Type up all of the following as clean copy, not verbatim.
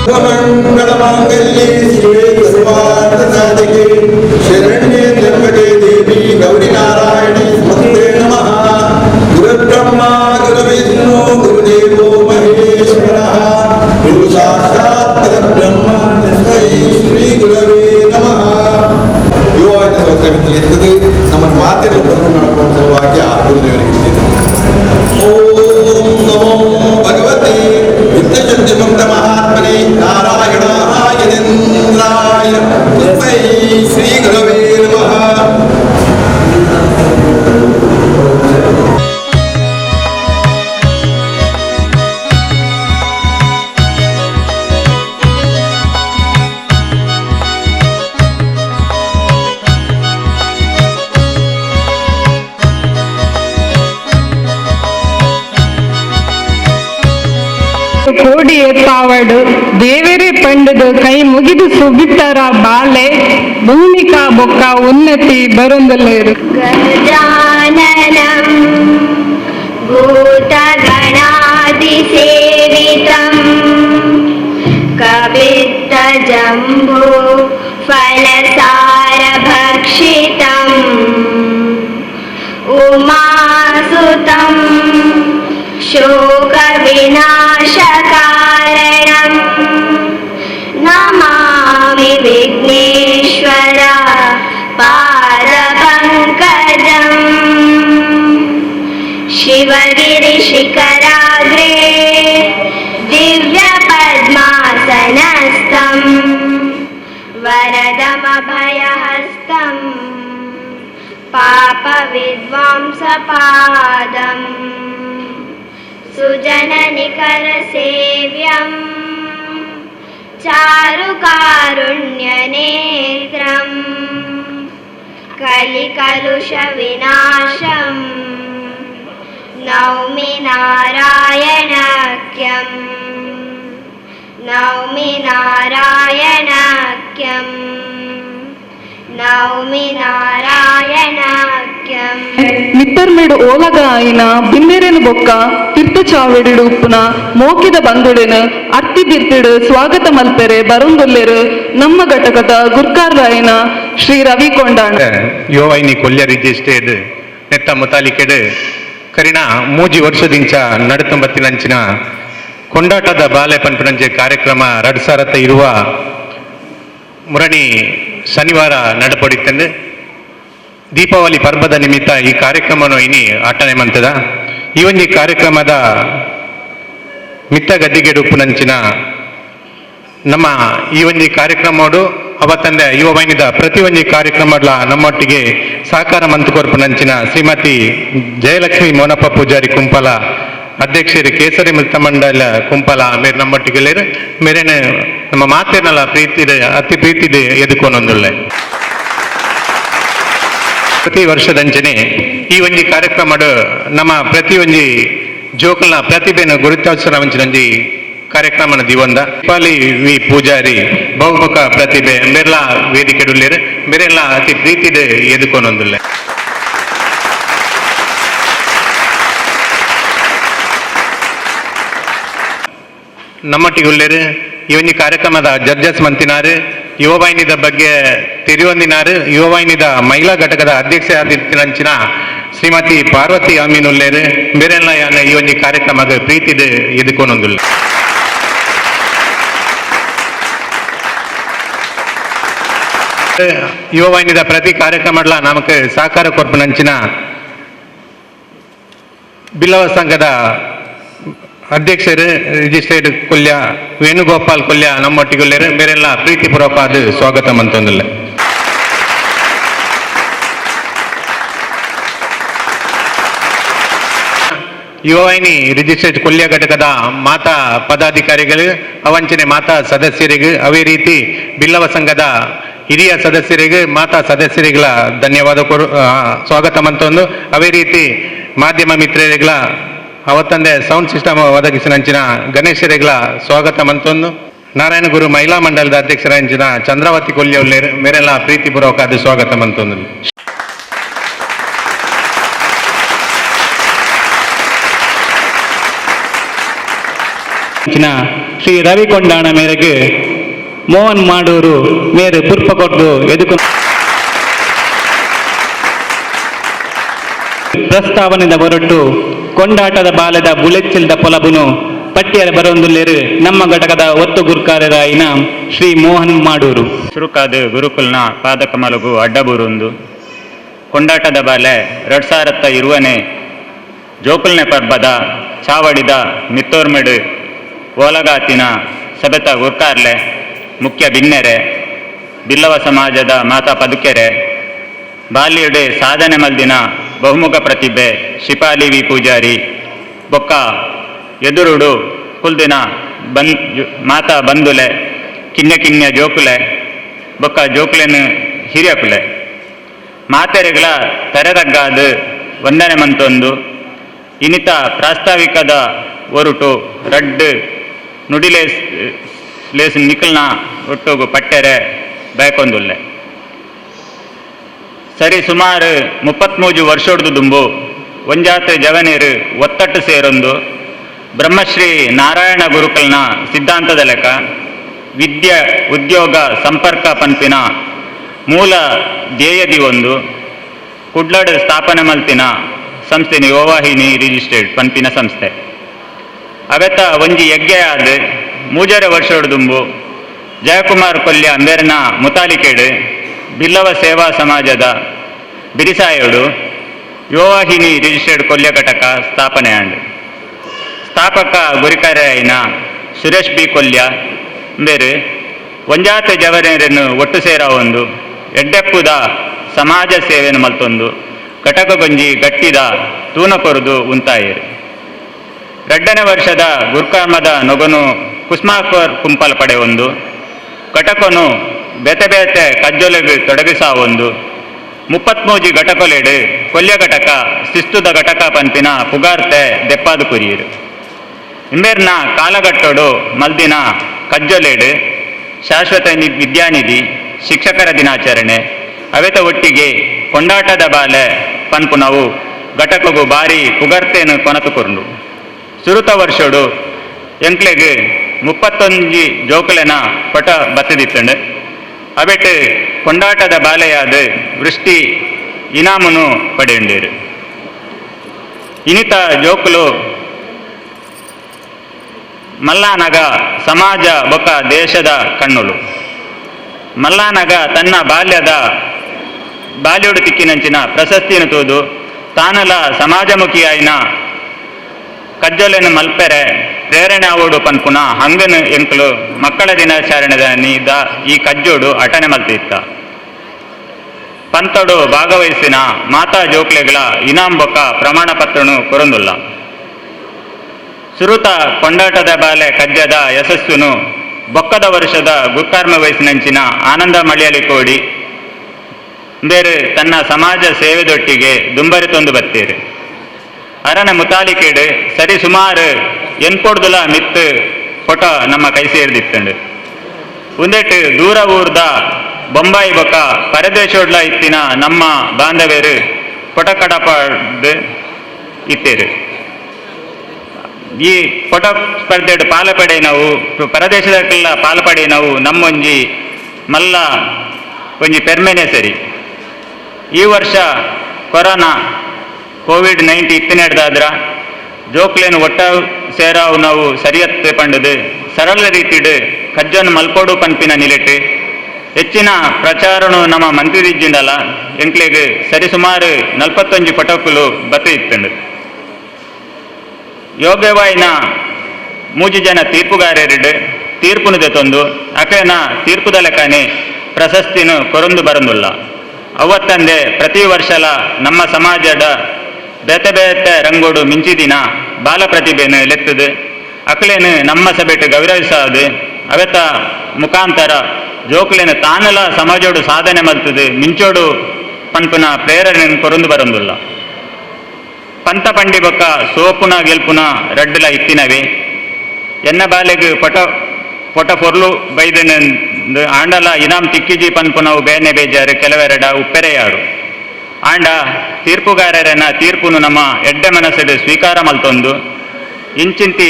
मंगलमांगल्ये शिवे सर्वार्थ साधिके शरण्ये त्र्यंबके देवी गौरी नारायणी नमस्ते नमः। गुरुब्रह्मा गुरुविष्णु गुरुदेवो महेश्वरः गुरु साक्षात् परब्रह्म तस्मै श्री गुरवे नमः। ಯುವವಾಹಿನಿ ಸ್ತೋತ್ರವಿಂದಲೇ ಇರ್ತದೆ. ನಮ್ಮ ಮಾತಿನ ಬದುಕು ಮಾಡುವ ಸಲುವಾಗಿ ಆ ಗುರುದೇವರಿಗೆ ಓಂ ನಮೋ ಭಗವತೆ ನಿತ್ಯಶುದ್ಧಿ ಮುಕ್ತ ಮಹಾತ್ಮನೇ ನಾರಾಯಣಾಯ ಯತೀಂದ್ರಾಯ ತಸ್ಮೈ ಶ್ರೀ ಗುರವೇ ನಮಃ. ಕೋಡಿಯ ಪಾವಡು ದೇವರೇ ಪಂಡದು ಕೈ ಮುಗಿದು ಸುಬಿತ್ತರ ಬಾಲೆ ಭೂಮಿಕಾ ಬೊಕ್ಕ ಉನ್ನತಿ ಬರೊಂದಲ್ಲೇರು. ಗಜಾನನಂ ಭೂತಗಣಾದಿ ಸೇವಿತಂ ಕವಿತ್ತ ಜಂಬೂ ಫಲಸಾರ ಭಕ್ಷಿತಂ ಉಮಾಸುತಂ ಶೋಕ ವಿನಾಶಕಾರಣಂ ನಮಾಮಿ ವಿಘ್ನೇಶ್ವರ ಪಾದ ಪಂಕಜಂ ಶಿವಗಿರಿ ಶಿಖರಾಗ್ರೇ ದಿವ್ಯ ಪದ್ಮಾಸನಸ್ಥಂ ವರದಮಭಯಹಸ್ತಂ ಪಾಪ ವಿದ್ವಾಂಸ ಪಾದಂ ಸುಜನನಿಕರ ಸೇವ್ಯಂ ಚಾರುಕಾರುಣ್ಯನೇತ್ರಂ ಕಲಿಕಲುಷ ವಿನಾಶಂ ನೌಮಿ ನಾರಾಯಣಾಖ್ಯಂ ನೌಮಿ ನಾರಾಯಣಾಖ್ಯಂ ನೌಮಿ ನಾರಾಯಣಾಖ್ಯಂ. ನಿತ್ತರ್ಮೆಡು ಓಲಗ ಆಯಿನ ಬಿನ್ನೆರೆನು ಬೊಕ್ಕ ತೀರ್ಥ ಚಾವೆಡಿಡು ಉಪ್ಪುನ ಮೋಕಿದ ಬಂದುಡೆನು ಅರ್ತಿ ಬಿರ್ತಿಡು ಸ್ವಾಗತ ಮಲ್ಪೆರೆ ಬರೊಂದುಲ್ಲೆರು ನಮ್ಮ ಘಟಕದ ಗುರ್ಕಾರ್ರಾಯನ ಶ್ರೀ ರವಿ ಕೊಂಡಾಣ ಯುವವಾಹಿನಿ ಕೊಲ್ಯ ರಿಜಿಸ್ಟೇಡ್ ನೆತ್ತ ಮುತಾಲಿಕೆಡು ಕರಿಣ ಮೂಜಿ ವರ್ಷದಿಂಚ ನಡುತ್ತಂಬತ್ತಿನಂಚಿನ ಕೊಂಡಾಟದ ಬಾಲೆ ಪಂಪಿನಂಚೆ ಕಾರ್ಯಕ್ರಮ 2020 ಮುರಣಿ ಶನಿವಾರ ನಡಪಡಿತಂದು ದೀಪಾವಳಿ ಪರ್ವದ ನಿಮಿತ್ತ ಈ ಕಾರ್ಯಕ್ರಮವನ್ನು ಇನಿ ಆಟನೆ ಮಂತದ ಈ ಒಂದು ಕಾರ್ಯಕ್ರಮದ ಮಿತ್ತ ಗದ್ದಿಗೆಡು ಉಪ್ಪುನಂಚಿನ ನಮ್ಮ ಈ ಒಂದು ಕಾರ್ಯಕ್ರಮೋಡು ಅವತ್ತಂದೆ ಯುವವಾಹಿನಿದ ಪ್ರತಿ ಒಂದು ಕಾರ್ಯಕ್ರಮಗಳ ನಮ್ಮೊಟ್ಟಿಗೆ ಸಹಕಾರ ಮಂತುಕೊರ್ಪುನಂಚಿನ ಶ್ರೀಮತಿ ಜಯಲಕ್ಷ್ಮಿ ಮೋನಪ್ಪ ಪೂಜಾರಿ ಕುಂಪಲ ಅಧ್ಯಕ್ಷರು ಕೇಸರಿ ಮೃತ ಮಂಡಲ ಕುಂಪಲ ಮೇರೆ ನಮ್ಮೊಟ್ಟಿಗೆ ಮೇರೇನೆ ನಮ್ಮ ಮಾತೇನಲ್ಲ ಪ್ರೀತಿದೆ ಅತಿ ಪ್ರೀತಿದೆ ಎದುಕೊಂದೊಂದುಳ್ಳೆ ಪ್ರತಿ ವರ್ಷದಂಚನೆ ಈ ಒಂದು ಕಾರ್ಯಕ್ರಮ ನಮ್ಮ ಪ್ರತಿ ಒಂದು ಜೋಕಲ್ನ ಪ್ರತಿಭೆನ ಗುರುತಿಸರಂಚಿ ಕಾರ್ಯಕ್ರಮನ ದಿವಂದ ಪಾಲಿ ವಿ ಪೂಜಾರಿ ಬಹುಮುಖ ಪ್ರತಿಭೆ ಮೇರೆಲ್ಲ ವೇದಿಕೆಡುಲ್ಲೇರು ಮೇರೆಲ್ಲ ಅತಿ ಪ್ರೀತಿದೆ ಎದುಕೊಂದೊಂದುಳ್ಳೆ. ನಮ್ಮೊಟ್ಟಿಗೆ ಉಳ್ಳೇರು ಈ ಒಂದು ಕಾರ್ಯಕ್ರಮದ ಜಡ್ಜಸ್ ಮಂತಿನಾರು ಯುವವಾಹಿನಿದ ಬಗ್ಗೆ ತಿರುವೊಂದಿನಾರು ಯುವವಾಹಿನಿದ ಮಹಿಳಾ ಘಟಕದ ಅಧ್ಯಕ್ಷ ಆದಿತ್ಯನಂಚಿನ ಶ್ರೀಮತಿ ಪಾರ್ವತಿ ಅಮೀನ್ ಉಳ್ಳೇರು ಬೇರೆಲ್ಲ ಈ ಒಂದು ಕಾರ್ಯಕ್ರಮದ ಪ್ರೀತಿದೆ ಎದುಕೊಂದೊಂದುಲ್ಲ. ಯುವವಾಹಿನಿದ ಪ್ರತಿ ಕಾರ್ಯಕ್ರಮಗಳ ನಮಗೆ ಸಹಕಾರ ಕೊರ್ಪನಂಚಿನ ಬಿಲ್ಲವ ಸಂಘದ ಅಧ್ಯಕ್ಷರು ರಿಜಿಸ್ಟ್ರೇಡ್ ಕೊಲ್ಯ ವೇಣುಗೋಪಾಲ್ ಕೊಲ್ಯ ನಮ್ಮೊಟ್ಟಿಗೊಳ್ಳೆರು ಬೇರೆಲ್ಲ ಪ್ರೀತಿಪೂರ್ವಕವಾದ ಸ್ವಾಗತ ಮಂತೊಂದಿಲ್ಲ. ಯುವವಾಹಿನಿ ರಿಜಿಸ್ಟ್ರೇಡ್ ಕೊಲ್ಯ ಘಟಕದ ಮಾತಾ ಪದಾಧಿಕಾರಿಗಳು ಅವಂಚನೆ ಮಾತಾ ಸದಸ್ಯರಿಗೂ ಅವೇ ರೀತಿ ಬಿಲ್ಲವ ಸಂಘದ ಹಿರಿಯ ಸದಸ್ಯರಿಗೆ ಮಾತಾ ಸದಸ್ಯರಿಗಳ ಧನ್ಯವಾದ ಸ್ವಾಗತ ಮಂತೊಂದು ಅವೇ ರೀತಿ ಮಾಧ್ಯಮ ಮಿತ್ರರಿಗಳ ಅವತ್ತಂದೆ ಸೌಂಡ್ ಸಿಸ್ಟಮ್ ಒದಗಿಸಿನಂಚಿನ ಗಣೇಶರಿಗಳ ಸ್ವಾಗತ ಮಂತೊಂದು ನಾರಾಯಣಗುರು ಮಹಿಳಾ ಮಂಡಲದ ಅಧ್ಯಕ್ಷರಂಚಿನ ಚಂದ್ರಾವತಿ ಕೊಲ್ಯ ಮೇರೆಲ್ಲ ಪ್ರೀತಿಪೂರ್ವಕವಾದ ಸ್ವಾಗತ ಮಂತೊಂದು. ಶ್ರೀ ರವಿ ಕೊಂಡಾಣ ಮೇರೆಗೆ ಮೋಹನ್ ಮಾಡೂರು ಮೇರೆ ಪುರ್ಪ ಕೊಟ್ಟು ಎದುಕು ಪ್ರಸ್ತಾವನೆದ ಹೊರಟು ಕೊಂಡಾಟದ ಬಾಲದ ಬುಲೆಚ್ಚಿಲ್ದ ಪೊಲಬುನು ಪಟ್ಟಿಯರ ಬರೊಂದುಲ್ಲೇರು ನಮ್ಮ ಘಟಕದ ಒತ್ತು ಗುರುಕಾರರಾಯಿನ ಶ್ರೀ ಮೋಹನ್ ಮಾಡೂರು ಚುರುಕಾದ ಗುರುಕುಲ್ನ ಪಾದಕಮಲಗು ಅಡ್ಡಬೂರೊಂದು ಕೊಂಡಾಟದ ಬಾಲೆ 2020 ಜೋಕುಲ್ನೆ ಪರ್ಬದ ಚಾವಡಿದ ಮಿತ್ತೋರ್ಮೆಡು ಓಲಗಾತಿನ ಸಬೆತ ಗುರ್ಕಾರ್ಲೆ ಮುಖ್ಯ ಬಿನ್ನೆರೆ ಬಿಲ್ಲವ ಸಮಾಜದ ಮಾತಾ ಪದುಕೆರೆ ಬಾಲ್ಯಡೆ ಸಾಧನೆ ಮಲ್ದಿನ ಬಹುಮುಖ ಪ್ರತಿಭೆ ಶಿಪಾಲಿ ವಿ ಪೂಜಾರಿ ಬೊಕ್ಕ ಎದುರುಡು ಕುಲ್ದಿನ ಮಾತಾ ಬಂದುಲೆ ಕಿನ್ಯ ಜೋಕುಲೆ ಬೊಕ್ಕ ಜೋಕುಲೆನು ಹಿರಿಯಕುಲೆ ಮಾತೆರೆಗಳ ತೆರೆದಗ್ಗಾದ ವಂದನೆ ಮಂತೊಂದು ಇನಿತ ಪ್ರಾಸ್ತಾವಿಕದ ಒರುಟು ರಡ್ಡು ನುಡಿಲೇಸ್ ಲೇಸು ನಿಖಲ್ನ ಒಟ್ಟುಗು ಪಟ್ಟೆರೆ ಬಯಕೊಂದುಲ್ಲೆ ಸರಿ ಸುಮಾರು 33 ವರ್ಷೋಡ್ದು ದುಂಬು ಒಂಜಾತೆ ಜವನೇರು ಒತ್ತಟ್ಟು ಸೇರೊಂದು ಬ್ರಹ್ಮಶ್ರೀ ನಾರಾಯಣ ಗುರುಕಲ್ನ ಸಿದ್ಧಾಂತದ ಲೆಕ್ಕ ವಿದ್ಯೆ ಉದ್ಯೋಗ ಸಂಪರ್ಕ ಪಂಪಿನ ಮೂಲ ಧ್ಯೇಯದಿ ಒಂದು ಕುಡ್ಲಡ್ ಸ್ಥಾಪನೆ ಮಲ್ತಿನ ಸಂಸ್ಥೆ ಯುವವಾಹಿನಿ ರಿಜಿಸ್ಟರ್ಡ್ ಪಂಪಿನ ಸಂಸ್ಥೆ ಅವೆತ ಒಂಜಿ ಯಜ್ಞೆ ಆದ ಮೂಜರೆ ವರ್ಷೋಡ್ದುಂಬು ಜಯಕುಮಾರ್ ಕೊಲ್ಯ ಮೇರಿನ ಮುತಾಲಿಕೇಡು ಬಿಲ್ಲವ ಸೇವಾ ಸಮಾಜದ ಬಿರಿಸಾಯೋಡು ಯುವವಾಹಿನಿ ರಿಜಿಸ್ಟರ್ಡ್ ಕೊಲ್ಯ ಘಟಕ ಸ್ಥಾಪನೆ ಆಂಡ್ ಸ್ಥಾಪಕ ಗುರಿಕಾರ್ಯಾಯಿನ ಸುರೇಶ್ ಬಿ ಕೊಲ್ಯ ಬೇರೆ ಒಂಜಾತೆ ಜವರೇರನ್ನು ಒಟ್ಟು ಸೇರ ಒಂದು ಎಡ್ಡೆಪ್ಪುದ ಸಮಾಜ ಸೇವೆಯನ್ನು ಮಲ್ತೊಂದು ಘಟಕ ಗೊಂಜಿ ಗಟ್ಟಿದ ತೂನ ಕೊರದು ಉಂತಾಯಿರು 2ನೇ ವರ್ಷದ ಗುರ್ಕರ್ಮದ ನೊಗನು ಕುಸ್ಮಾಕರ್ ಕುಂಪಲ ಪಡೆ ಒಂದು ಘಟಕನು ಬೇತೆ ಬೇತೆ ಕಜ್ಜೊಲೆಗೆ ತೊಡಗಿಸಾ ಒಂದು 33 ಘಟಕೊಲೆಡು ಕೊಲ್ಯ ಘಟಕ ಶಿಸ್ತುದ ಘಟಕ ಪಂಪಿನ ಪುಗಾರ್ತೆ ದೆಪ್ಪಾದು ಕುರಿಯರು ಇಂಬೇರ್ನ ಕಾಲಘಟ್ಟೋಡು ಮಲ್ದಿನ ಕಜ್ಜೊಲೆಡು ಶಾಶ್ವತ ವಿದ್ಯಾನಿಧಿ ಶಿಕ್ಷಕರ ದಿನಾಚರಣೆ ಅವೆತ ಒಟ್ಟಿಗೆ ಕೊಂಡಾಟದ ಬಾಲೆ ಪನ್ಪುನವು ಘಟಕಗು ಬಾರಿ ಪುಗರ್ತೇನು ಕೊನತುಕೊಂಡು ಸುರುತ ವರ್ಷೋಡು ಎಂಕ್ಲೆಗ್ 31 ಜೋಕುಲೆನ ಪಟ ಬತ್ತದಿತ್ತಂಡು ಅವೆಟ್ ಕೊಂಡಾಟದ ಬಾಲೆಯಾದ ವೃಷ್ಟಿ ಇನಾಮುನು ಪಡೆಯುಂಡೇರು ಇನಿತ ಜೋಕುಲು ಮಲ್ಲಾನಗ ಸಮಾಜ ಬೊಕ್ಕ ದೇಶದ ಕಣ್ಣುಲು ಮಲ್ಲಾನಗ ತನ್ನ ಬಾಲ್ಯೋಡು ತಿಕ್ಕಿನಂಚಿನ ಪ್ರಶಸ್ತಿಯನ್ನು ತೂದು ತಾನಲ ಸಮಾಜಮುಖಿಯಾಯಿನ ಕಜ್ಜೊಲೆನು ಮಲ್ಪೆರೆ ಪ್ರೇರಣೆ ಆವೋಡು ಪನ್ಪುನ ಹಂಗನು ಎಂಕಲು ಮಕ್ಕಳ ದಿನಾಚರಣೆದ ನೀದ ಈ ಕಜ್ಜೋಡು ಅಟನೆ ಮಲ್ತಿತ್ತ ಪಂತಡು ಭಾಗವಹಿಸಿನ ಮಾತಾ ಜೋಕ್ಲೆಗಳ ಇನಾಮ್ ಬೊಕ್ಕ ಪ್ರಮಾಣ ಪತ್ರನು ಕೊರೊಂದುಲ್ಲ ಸುರುತ ಕೊಂಡಾಟದ ಬಾಲೆ ಕಜ್ಜದ ಯಶಸ್ಸುನು ಬೊಕ್ಕದ ವರ್ಷದ ಗುರ್ಕಾರ್ಮ ವಯಸ್ಸಿನಂಚಿನ ಆನಂದ ಮಳೆಯಲಿ ಕೋಡಿ ಬೇರೆ ತನ್ನ ಸಮಾಜ ಸೇವೆದೊಟ್ಟಿಗೆ ದುಂಬರಿತೊಂದು ಬತ್ತೀರು ಅರನ ಮುತಾಲಿಕೇಡು ಸರಿ ಸುಮಾರು ಎನ್ಪೊಡ್ದುಲ ಮಿತ್ತು ಫೋಟೋ ನಮ್ಮ ಕೈ ಸೇರಿದಿತ್ತಂಡು ಉಂದೆಟ್ಟು ದೂರ ಊರ್ದ ಬೊಂಬಾಯಿ ಬೊಕ್ಕ ಪರದೇಶೋಡ್ಲ ಇತ್ತಿನ ನಮ್ಮ ಬಾಂಧವ್ಯರು ಫೋಟೋ ಕಡಪಡ್ ಇತ್ತೇರು ಈ ಫೋಟೋ ಸ್ಪರ್ಧೆಡು ಪಾಲಪಡೆ ನಾವು ಪರದೇಶದಕ್ಕೆಲ್ಲ ಪಾಲ್ಪಡೆ ನಾವು ನಮ್ಮೊಂಜಿ ಮಲ್ಲ ಒಂಜಿ ಪೆರ್ಮೆನೆ ಸರಿ ಈ ವರ್ಷ ಕೊರೋನಾ ಕೋವಿಡ್-19 ಇತ್ತಿನೆಡ್ದಾದ್ರ ಜೋಕ್ಲೇನು ಒಟ್ಟ ಸೇರಾವು ನಾವು ಸರಿಯತ್ತೆ ಪಂಡದು ಸರಳ ರೀತಿಡು ಕಜ್ಜನ್ನು ಮಲ್ಪೋಡು ಪನ್ಪಿನ ನಿಲೆಟ್ಟು ಹೆಚ್ಚಿನ ಪ್ರಚಾರನು ನಮ್ಮ ಮಂತ್ರಿದಿಜ್ಜಿಂದಲ್ಲ ಎಂಕ್ಲೆಗ್ ಸರಿಸುಮಾರು 41 ಫೋಟೋಕುಲು ಬತ್ತ ಇತ್ತಂಡು ಯೋಗ್ಯವಾಯಿನ 3 ಜನ ತೀರ್ಪುಗಾರರಿಡು ತೀರ್ಪುನು ದೆತೊಂದು ಅಕೇನ ತೀರ್ಪುದ ಲೆಕ್ಕನೆ ಪ್ರಶಸ್ತಿನು ಕೊರೊಂದು ಬರಂದುಲ್ಲ ಅವತ್ತಂದೆ ಪ್ರತಿ ವರ್ಷಲ ನಮ್ಮ ಸಮಾಜದ ಬೇತೆ ಬೇತೆ ರಂಗೋಡು ಮಿಂಚಿದಿನ ಬಾಲ ಪ್ರತಿಭೆನು ಲೆತ್ತದು ಅಕ್ಲೇನು ನಮ್ಮ ಸಭೆಟ್ಟು ಗೌರವಿಸಾದು ಅವೆತ ಮುಖಾಂತರ ಜೋಕ್ಲೇನು ತಾನಲ ಸಮಾಜೋಡು ಸಾಧನೆ ಮಲ್ತದು ಮಿಂಚೋಡು ಪನ್ಪುನ ಪ್ರೇರಣೆಯನ್ನು ಕೊರೊಂದು ಬರಂದುಲ್ಲ ಪಂತ ಪಂಡಿ ಬೊಕ್ಕ ಸೋಪುನ ಗೆಲ್ಪುನ ರಡ್ಡುಲ ಇತ್ತಿನವೆ ಎನ್ನ ಬಾಲೆಗ್ ಪೊಟ ಪೊರ್ಲು ಬೈದೆನೆಂದು ಆಂಡಲ ಇನಾಮ್ ತಿಕ್ಕಿಜಿ ಪನ್ಪುನವು ಬೇನೆ ಬೇಜಾರು ಕೆಲವೆರಡ ಉಪ್ಪೆರೆಯಾರು ಆಂಡ ತೀರ್ಪುಗಾರರನ ತೀರ್ಪುನು ನಮ್ಮ ಎಡ್ಡೆ ಮನಸ್ಸಡು ಸ್ವೀಕಾರ ಮಲ್ತೊಂದು ಇಂಚಿಂತಿ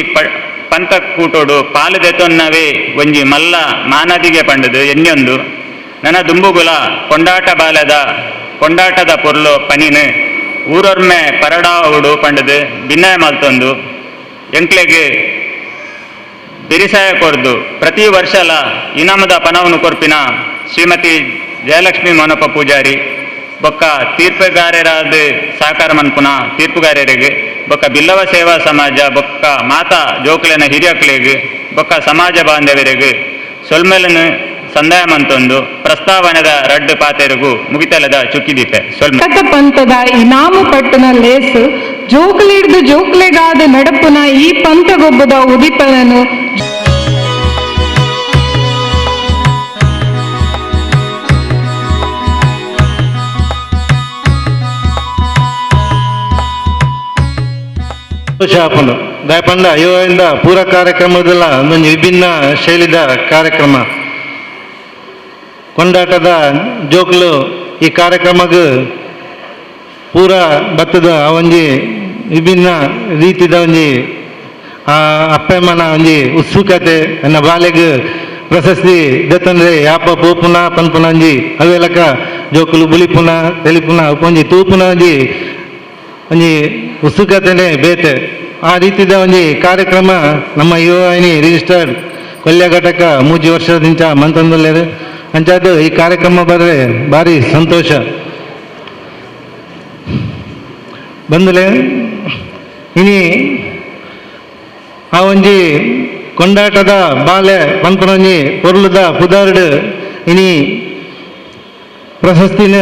ಪಂತ ಕೂಟೋಡು ಪಾಲು ದೆತೊನ್ನವೇ ಒಂಜಿ ಮಲ್ಲ ಮಾನದಿಗೆ ಪಂಡದು ಎನ್ಯೊಂದು ನನ್ನ ದುಂಬುಗುಲ ಕೊಂಡಾಟದ ಪೊರ್ಲು ಪನಿನು ಊರೊರ್ಮೆ ಪರಡಾವುಡು ಪಂಡದು ಭಿನ್ನಯ ಮಲ್ತೊಂದು ಎಂಕ್ಲೆಗೆ ಬಿರಿಸಾಯ ಕೊರ್ದು ಪ್ರತಿ ವರ್ಷಲ ಇನಾಮದ ಪನವನ್ನು ಕೊರ್ಪಿನ ಶ್ರೀಮತಿ ಜಯಲಕ್ಷ್ಮಿ ಮೋನಪ್ಪ ಪೂಜಾರಿ ಬೊಕ್ಕ ತೀರ್ಪುಗಾರರಾದ ಸಹಕಾರ ಮನ್ಪುನ ತೀರ್ಪುಗಾರರಿಗೆ ಬೊಕ್ಕ ಬಿಲ್ಲವ ಸೇವಾ ಸಮಾಜ ಬೊಕ್ಕ ಮಾತಾ ಜೋಕುಲಿನ ಹಿರಿಯಕ್ಕಳಿಗೆ ಬೊಕ್ಕ ಸಮಾಜ ಬಾಂಧವರಿಗೆ ಸೊಲ್ಮೆಲನು ಸಂದಾಯ ಮಂತೊಂದು ಪ್ರಸ್ತಾವನೆದ ರಡ್ಡು ಪಾತೆರಿಗೂ ಮುಗಿತಲದ ಚುಕ್ಕಿದೀಪೆ ಕಥ ಪಂಥದ ಇನಾಮು ಪಟ್ಟಣ ಲೇಸು ಜೋಕುಲಿಡ್ದು ಜೋಕುಲೆಗಾದ ನಡಪುನ ಈ ಪಂಥಗೊಬ್ಬದ ಉದಿಪನನು ಶಾಪನು ದಾಯಪಂಡ ಅಯ್ಯೋಯಿಂದ ಪೂರ ಕಾರ್ಯಕ್ರಮದಲ್ಲ ಒಂದು ವಿಭಿನ್ನ ಶೈಲಿದ ಕಾರ್ಯಕ್ರಮ ಕೊಂಡಾಟದ ಜೋಕುಲು ಈ ಕಾರ್ಯಕ್ರಮಕ್ಕೆ ಪೂರ ಬತ್ತದ ಒಂಜಿ ವಿಭಿನ್ನ ರೀತಿದ ಒಂಜಿ ಅಪ್ಪಮ್ಮನ ಒಂಜಿ ಉತ್ಸುಕತೆ ನನ್ನ ಬಾಲೆಗೆ ಪ್ರಶಸ್ತಿ ದತ್ತಂದ್ರೆ ಯಾಪ ಪೋಪುನ ಪನ್ಪುನ ಒಂಜಿ ಅವೆಲಕ ಜೋಕುಲು ಬುಲಿಪುನ ತೆಲಿಪುನ ಒಂಜಿ ತೂಪುನ ಒಂಜಿ ಉತ್ಸುಕತೆನೇ ಬೇತೆ ಆ ರೀತಿದ ಒಂಜಿ ಕಾರ್ಯಕ್ರಮ ನಮ್ಮ ಯುವವಾಹಿನಿ ರಿಜಿಸ್ಟರ್ಡ್ ಕೊಲ್ಯ ಘಟಕ 3 ವರ್ಷದಿಂದ ಮಂತಂದುಲ್ಲೇರು ಅಂಚಾದ ಈ ಕಾರ್ಯಕ್ರಮ ಬರರೆ ಭಾರಿ ಸಂತೋಷ ಬಂದಲೆ ಇನಿ ಆ ಒಂಜಿ ಕೊಂಡಾಟದ ಬಾಲೆ ಪಂಪನೊಂಜಿ ಪೊರ್ಲುದ ಪುದಾರ್ಡ್ ಇನಿ ಪ್ರಶಸ್ತಿನ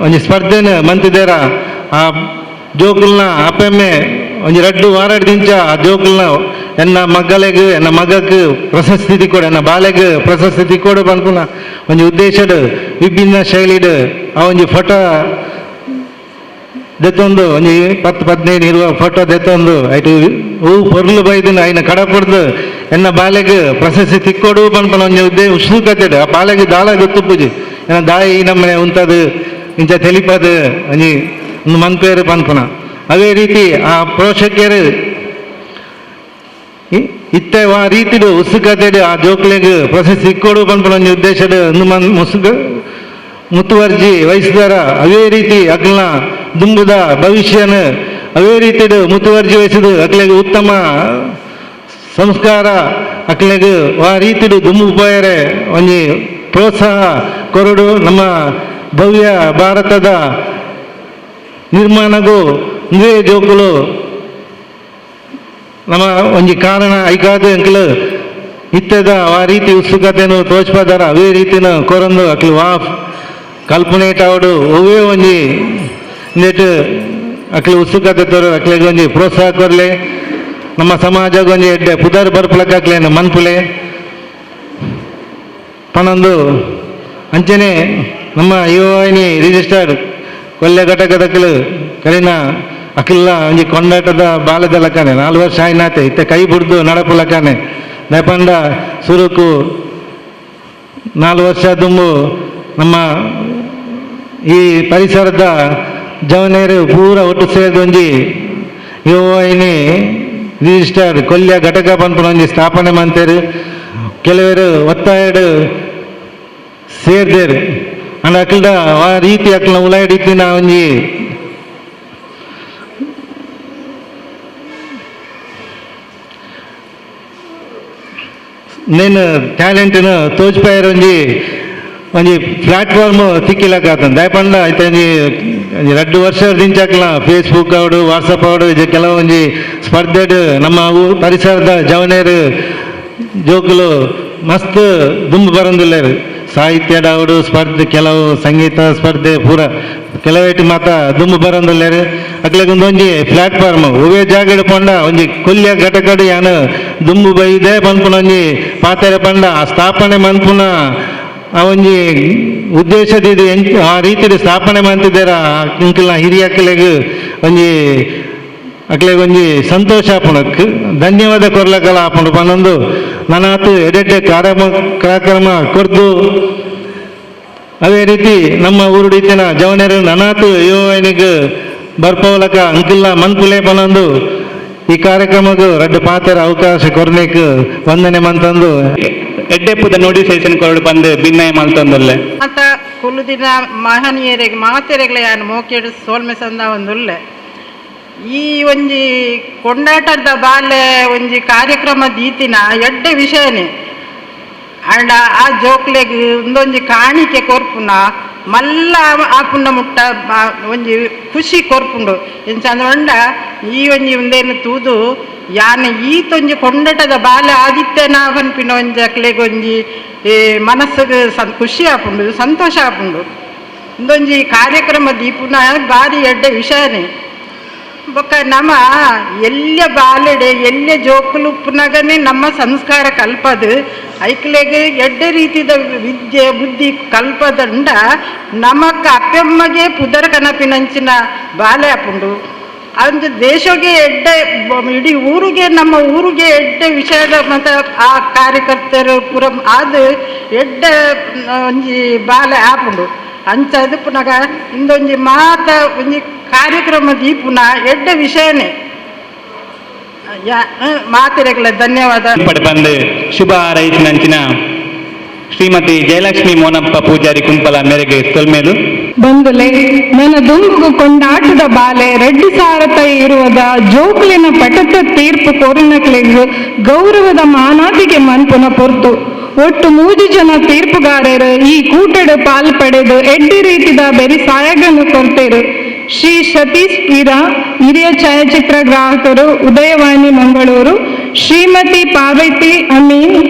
ಒಂಜಿ ಸ್ಪರ್ಧೆನ ಮಂತಿದೇರ ಆ ಜೋಕುಲ್ನ ಅಪ್ಪೆಮ್ಮೆ ಒಂಜಿ 2 ವಾರದಿಂದ ಆ ಜೋಕುಲ್ನ ಎನ್ನ ಮಗಕ್ಕೆ ಪ್ರಶಸ್ತಿ ತಿಕ್ಕೋಡು ಎನ್ನ ಬಾಲೆಗೆ ಪ್ರಶಸ್ತಿ ತಿಕ್ಕೋಡು ಪನ್ಪುನ ಒಂಜಿ ಉದ್ದೇಶಡ್ ವಿಭಿನ್ನ ಶೈಲಿಡ್ ಆ ಒಂಜಿ ಫೋಟೋ ದೆತ್ತೊಂದು ಒಂಜಿ 10-15 ಫೋಟೋ ದೆತ್ತೊಂದು ಐಟು ಹೂ ಪೊರ್ಲು ಬೈದಿನ ಐನ ಕಡಪಡ್ದು ಎನ್ನ ಬಾಲೆಗೆ ಪ್ರಶಸ್ತಿ ತಿಕ್ಕೋಡು ಪನ್ಪುನ ಒಂಜಿ ಉತ್ಸುಕತೆ ಆ ಬಾಲೆಗೆ ದಾಳ ಗೊತ್ತುಪ್ಪುಜಿ ಎನ್ನ ದಾಯಿ ಈ ನಮ್ಮನೆ ಉಂತದು ಇಂಚ ತೆಲಿಪದು ಒಂಜಿ ಒಂದು ಮನ್ಪೇರು ಪನ್ಪುನ ಅದೇ ರೀತಿ ಆ ಪೋಷಕರು ಇತ್ತೆ ಆ ರೀತಿಡು ಉತ್ಸುಕತೆಡು ಆ ಜೋಕ್ಲೆಗೆ ಪ್ರಶಸ್ತಿ ಇಕ್ಕೋಡು ಪನ್ಪುನ ಒಂಜಿ ಉದ್ದೇಶಡು ಒಂದು ಮುತುವರ್ಜಿ ವಹಿಸಿದಾರ ಅವೇ ರೀತಿ ಅಕ್ಲನ ದುಂಬುದ ಭವಿಷ್ಯನ ಅವೇ ರೀತಿಡು ಮುತುವರ್ಜಿ ವಹಿಸಿದು ಅಕ್ಲೆಗೆ ಉತ್ತಮ ಸಂಸ್ಕಾರ ಅಕ್ಲೆಗೆ ಆ ರೀತಿಡು ದುಂಬು ಪೋಯರೆ ಒಂಜಿ ಪ್ರೋತ್ಸಾಹ ಕೊರಡು ನಮ್ಮ ಭವ್ಯ ಭಾರತದ ನಿರ್ಮಾಣಗೂ ಇಂದೇ ಜೋಕುಲು ನಮ್ಮ ಒಂಜಿ ಕಾರಣ ಐಕಾದ ಅಂಕಲು ಇತ್ತದ ಆ ರೀತಿ ಉತ್ಸುಕತೆಯನ್ನು ತೋಚ್ಪದಾರ ಅವೇ ರೀತಿನ ಕೊರಂದು ಅಕ್ಲು ವಾ ಕಲ್ಪನೆಟಾವಡು ಅವೇ ಒಂಜಿ ಇಂದೆಟ್ ಅಕ್ಲು ಉತ್ಸುಕತೆ ತೋರು ಅಕ್ಲಿಗೆ ಒಂಜಿ ಪ್ರೋತ್ಸಾಹ ಕೊರ್ಲೆ ನಮ್ಮ ಸಮಾಜಕ್ಕೆ ಒಂಜಿ ಎಡ್ಡೆ ಪುದರ್ ಬರ್ಪಲಕ್ಕಾಕ್ಲೇನು ಮನ್ಪುಲೆ ಪನೊಂದು ಅಂಚನೆ ನಮ್ಮ ಯುವವಾಹಿನಿ ರಿಜಿಸ್ಟರ್ಡ್ ಕೊಲ್ಯ ಘಟಕದಕ್ಕಲು ಕರಿನ ಅಕ್ಲ ಒಂಜಿ ಕೊಂಡಾಟದ ಬಾಲದ ಲಕ್ಕನೆ 4 ವರ್ಷ ಆಯ್ನಾತೆ ಇತ್ತೆ ಕೈ ಬಿಡ್ದು ನಡಪು ಲಕ್ಕನೆ ದಯಪಂಡ ಸುರುಕು 4 ವರ್ಷ ದುಂಬು ನಮ್ಮ ಈ ಪರಿಸರದ ಜವನೇರು ಪೂರ ಒಟ್ಟು ಸೇರಿದ ಒಂಜಿ ಯುವವಾಹಿನಿ ರಿಜಿಸ್ಟರ್ಡ್ ಕೊಲ್ಯ ಘಟಕ ಪನ್ಪುನ ಒಂಜಿ ಸ್ಥಾಪನೆ ಮಂತೇರು ಕೆಲವರು ಒತ್ತಾಯಡು ಸೇರ್ದೇರು ಅಂಡ್ ಅಕ್ಲದ ಆ ರೀತಿ ಅಕ್ಲನ ಉಲಾಯಿಡಿತ್ತಿನ ಒಂಜಿ నేను ಟ್ಯಾಲೆಂಟ್ನ ತೋಚ್ಪಾಯರ ಒಂಜಿ ಪ್ಲಾಟ್ಫಾರ್ಮ್ ತಿಕ್ಕಿಲಕ್ಕಾತ ದಯಪಂಡ ಐತೆ 2 ವರ್ಷದಿಂದ ಫೇಸ್ಬುಕ್ ಅವಡು ವಾಟ್ಸಪ್ ಅವಡು ಇದು ಕೆಲವು ಒಂಜಿ ಸ್ಪರ್ಧೆಡು ನಮ್ಮ ಪರಿಸರದ ಜವನೇರು ಜೋಕುಲು ಮಸ್ತ್ ದುಂಬು ಬರಂದುಲ್ಲೇರು ಸಾಹಿತ್ಯದ ಅವಡು ಸ್ಪರ್ಧೆ ಕೆಲವು ಸಂಗೀತ ಸ್ಪರ್ಧೆ ಪೂರ ಕೆಲವೇಟಿ ಮಾತ ದುಂಬು ಬರಂದುಲ್ಲೇರು ಅಕ್ಲೆಗೊಂದೊಂಜಿ ಪ್ಲಾಟ್ಫಾರ್ಮ್ ಒವೇ ಜಾಗಡ್ ಪಂಡ ಒಂಜಿ ಕೊಲ್ಯ ಘಟಕಡು ಯಾನು ದುಂಬು ಬೈದೆ ಪನ್ಪುನ ಒಂಜಿ ಪಾತೆರೆ ಪಂಡ ಆ ಸ್ಥಾಪನೆ ಮನ್ಪುನ ಆ ಒಂಜಿ ಉದ್ದೇಶದಿದು ಆ ರೀತಿ ಸ್ಥಾಪನೆ ಮಂತಿದ್ದಾರ ಇಂಕಲ್ನ ಹಿರಿಯ ಅಕ್ಲೆಗ್ ಒಂಜಿ ಅಕ್ಲೆಗ್ ಒಂಜಿ ಸಂತೋಷ ಆಪುಣಕ್ ಧನ್ಯವಾದ ಕೊರ್ಲಕಲ ಆಪುಂಡು ಪನ್ನೊಂದು ನನಾತು ಎಡೆಡ್ಡೆ ಕಾರ್ಯಕ್ರಮ ಕೊರ್ದು ಅದೇ ರೀತಿ ನಮ್ಮ ಊರುಡಿತಿನ ಜವನೇರು ನನಾತು ಯುವವಾಹಿನಿಗೆ ಬರ್ಪವಲಕ ಅಂಕಿಲ್ಲ ಮನ್ಪುಲೆ ಪನ್ನೊಂದು ಈ ಕಾರ್ಯಕ್ರಮಕ್ಕೂ ರಡ್ಡು ಪಾತೆರ ಅವಕಾಶ ಕೊರ್ಲಿಕ್ಕೆ ವಂದನೆ ಮಂತಂದು ಎಡ್ಡೆಪ್ಪುದ ನೋಟಿಫಿಕೇಶನ್ ಕೊರಡು ಬಂದು ಭಿನ್ನಯ ಮಲ್ತೊಂದುಲ್ಲೆ ಮಾತ ಕುಲುದಿನ ಮಹನೀಯರಿಗೆ ಮಾತೆರೆಗಳ ಯಾನು ಮೋಕೆಡು ಸೋಲ್ಮೆ ಸಂದ ಒಂದುಲ್ಲೆ ಈ ಒಂಜಿ ಕೊಂಡಾಟದ ಬಾಲೆ ಒಂಜಿ ಕಾರ್ಯಕ್ರಮ ದೀತಿನ ಎಡ್ಡೆ ವಿಷಯನೇ ಅಂಡ ಆ ಜೋಕ್ಲೆಗ್ ಒಂದೊಂಜಿ ಕಾಣಿಕೆ ಕೊರ್ಪುನ ಮಲ್ಲ ಆಪುಂಡ ಮುಟ್ಟ ಒಂಜಿ ಖುಷಿ ಕೊರ್ಪುಂಡು ಎಂಚಂದ ಈ ಒಂಜಿ ಒಂದೇನು ತೂದು ಯಾನೆ ಈತೊಂಜಿ ಕೊಂಡಟದ ಬಾಲೆ ಆದಿತ್ಯನ ಪನ್ಪಿನ ಒಂಜಿ ಅಕ್ಲೆಗ್ ಒಂಜಿ ಮನಸ್ಸಿಗೆ ಖುಷಿ ಆಪುಂಡು ಸಂತೋಷ ಆಪುಂಡು ಒಂದೊಂಜಿ ಕಾರ್ಯಕ್ರಮ ದೀಪುನ ಬಾರಿ ಎಡ್ಡೆ ವಿಷಯನೇ ಬೊಕ್ಕ ನಮ್ಮ ಎಲ್ಲ ಬಾಲೆಡೆ ಎಲ್ಲ ಜೋಕುಲು ಉಪ್ಪುನಾಗನೇ ನಮ್ಮ ಸಂಸ್ಕಾರ ಕಲ್ಪದು ಐಕ್ಲೆಗೆ ಎಡ್ಡೆ ರೀತಿದ ವಿದ್ಯೆ ಬುದ್ಧಿ ಕಲ್ಪದಂಡ ನಮಕ್ ಅಪ್ಪೆಮ್ಮಗೆ ಪುದರ ಕನಪಿನಂಚಿನ ಬಾಲೆ ಆಪುಂಡು ಅಂದು ದೇಶಗೆ ಎಡ್ಡೆ ಇಡೀ ಊರಿಗೆ ನಮ್ಮ ಊರಿಗೆ ಎಡ್ಡೆ ವಿಷಯದ ಮತ್ತು ಆ ಕಾರ್ಯಕರ್ತರು ಪುರ ಅದು ಎಡ್ಡೆ ಒಂಜಿ ಬಾಲೆ ಆಪುಂಡು ಅಂಚದು ಪುನಗ ಇಂದೊಂಜಿ ಮಾತ ಒಂಜಿ ಕಾರ್ಯಕ್ರಮ ದೀಪುನ ಎಡ್ಡೆ ವಿಷಯನೇ ಮಾತೆರೆಗಳ ಧನ್ಯವಾದ ಬಂದು ಶುಭ ಹಾರೈಸಿನಂಚಿನ ಶ್ರೀಮತಿ ಜಯಲಕ್ಷ್ಮಿ ಮೋನಪ್ಪ ಪೂಜಾರಿ ಕುಂಪಲ ಮೇರೆಗೆ ತೊಲ್ಮೇಲು ಬಂದುಲೆ ನನ್ನ ದುಂಬುಗು ಕೊಂಡಾಟದ ಬಾಲೆ ರೆಡ್ಡಿ ಸಾರತ ಇರುವುದ ಜೋಕುಲಿನ ಪಟತ ತೀರ್ಪು ಕೊರಿನಕ್ಲೆಗ್ ಗೌರವದ ಮಾನಾದಿಗೆ ಮನ್ಪುನ ಪೊರ್ತು ಒಟ್ಟು 3 ಜನ ತೀರ್ಪುಗಾರರು ಈ ಕೂಟಡು ಪಾಲ್ಪಡೆದು ಎಡ್ಡಿ ರೀತಿದ ಬೆರಿ ಸಹಾಯಗಳನ್ನು ಕೊಡ್ತೇರು. ಶ್ರೀ ಸತೀಶ್ ಈರಾ, ಹಿರಿಯ ಛಾಯಾಚಿತ್ರ ಗ್ರಾಹಕರು, ಉದಯವಾಣಿ ಮಂಗಳೂರು. ಶ್ರೀಮತಿ ಪಾರ್ವತಿ ಅಮೀನ್,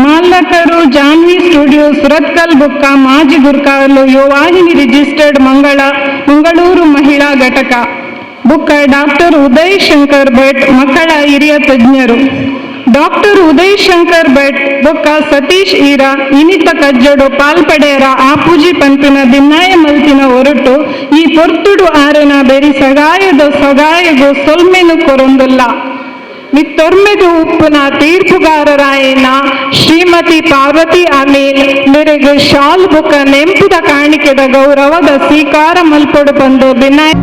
ಮಾಲಕರು, ಜಾನ್ವಿ ಸ್ಟುಡಿಯೋ, ಸುರತ್ಕಲ್ ಬುಕ್ಕ, ಮಾಜಿ ಗುರ್ಕಾಲು, ಯುವವಾಹಿನಿ ರಿಜಿಸ್ಟರ್ಡ್ ಮಂಗಳೂರು ಮಹಿಳಾ ಘಟಕ. ಬುಕ್ಕ ಡಾಕ್ಟರ್ ಉದಯ್ ಶಂಕರ್ ಭಟ್, ಮಕ್ಕಳ ಹಿರಿಯ ತಜ್ಞರು. ಡಾಕ್ಟರ್ ಉದಯ್ ಶಂಕರ್ ಭಟ್ ಬೊಕ್ಕ ಸತೀಶ್ ಈರಾ ಇನಿತ ಕಜ್ಜಡು ಪಾಲ್ಪಡೆಯರ ಆಪೂಜಿ ಪಂಪಿನ ಭಿನ್ನಾಯ ಮಲ್ತಿನ ಹೊರಟು ಈ ಪೊರ್ತುಡು ಆರೆನ ಬೆರಿ ಸಗಾಯಗು ಸೊಲ್ಮೆನು ಕೊರೊಂದುಲ್ಲ ಮಿತ್ತೊರ್ಮೆದು ಉಪ್ಪುನ ತೀರ್ಪುಗಾರರಾಯನ ಶ್ರೀಮತಿ ಪಾರ್ವತಿ ಅಮೀನ್ ಮೇರೆಗೆ ಶಾಲ್ ಬುಕ್ಕ ನೆಂಪುದ ಕಾಣಿಕೆದ ಗೌರವದ ಸ್ವೀಕಾರ ಮಲ್ಪಡು ಬಂದು ಭಿನ್ನಾಯ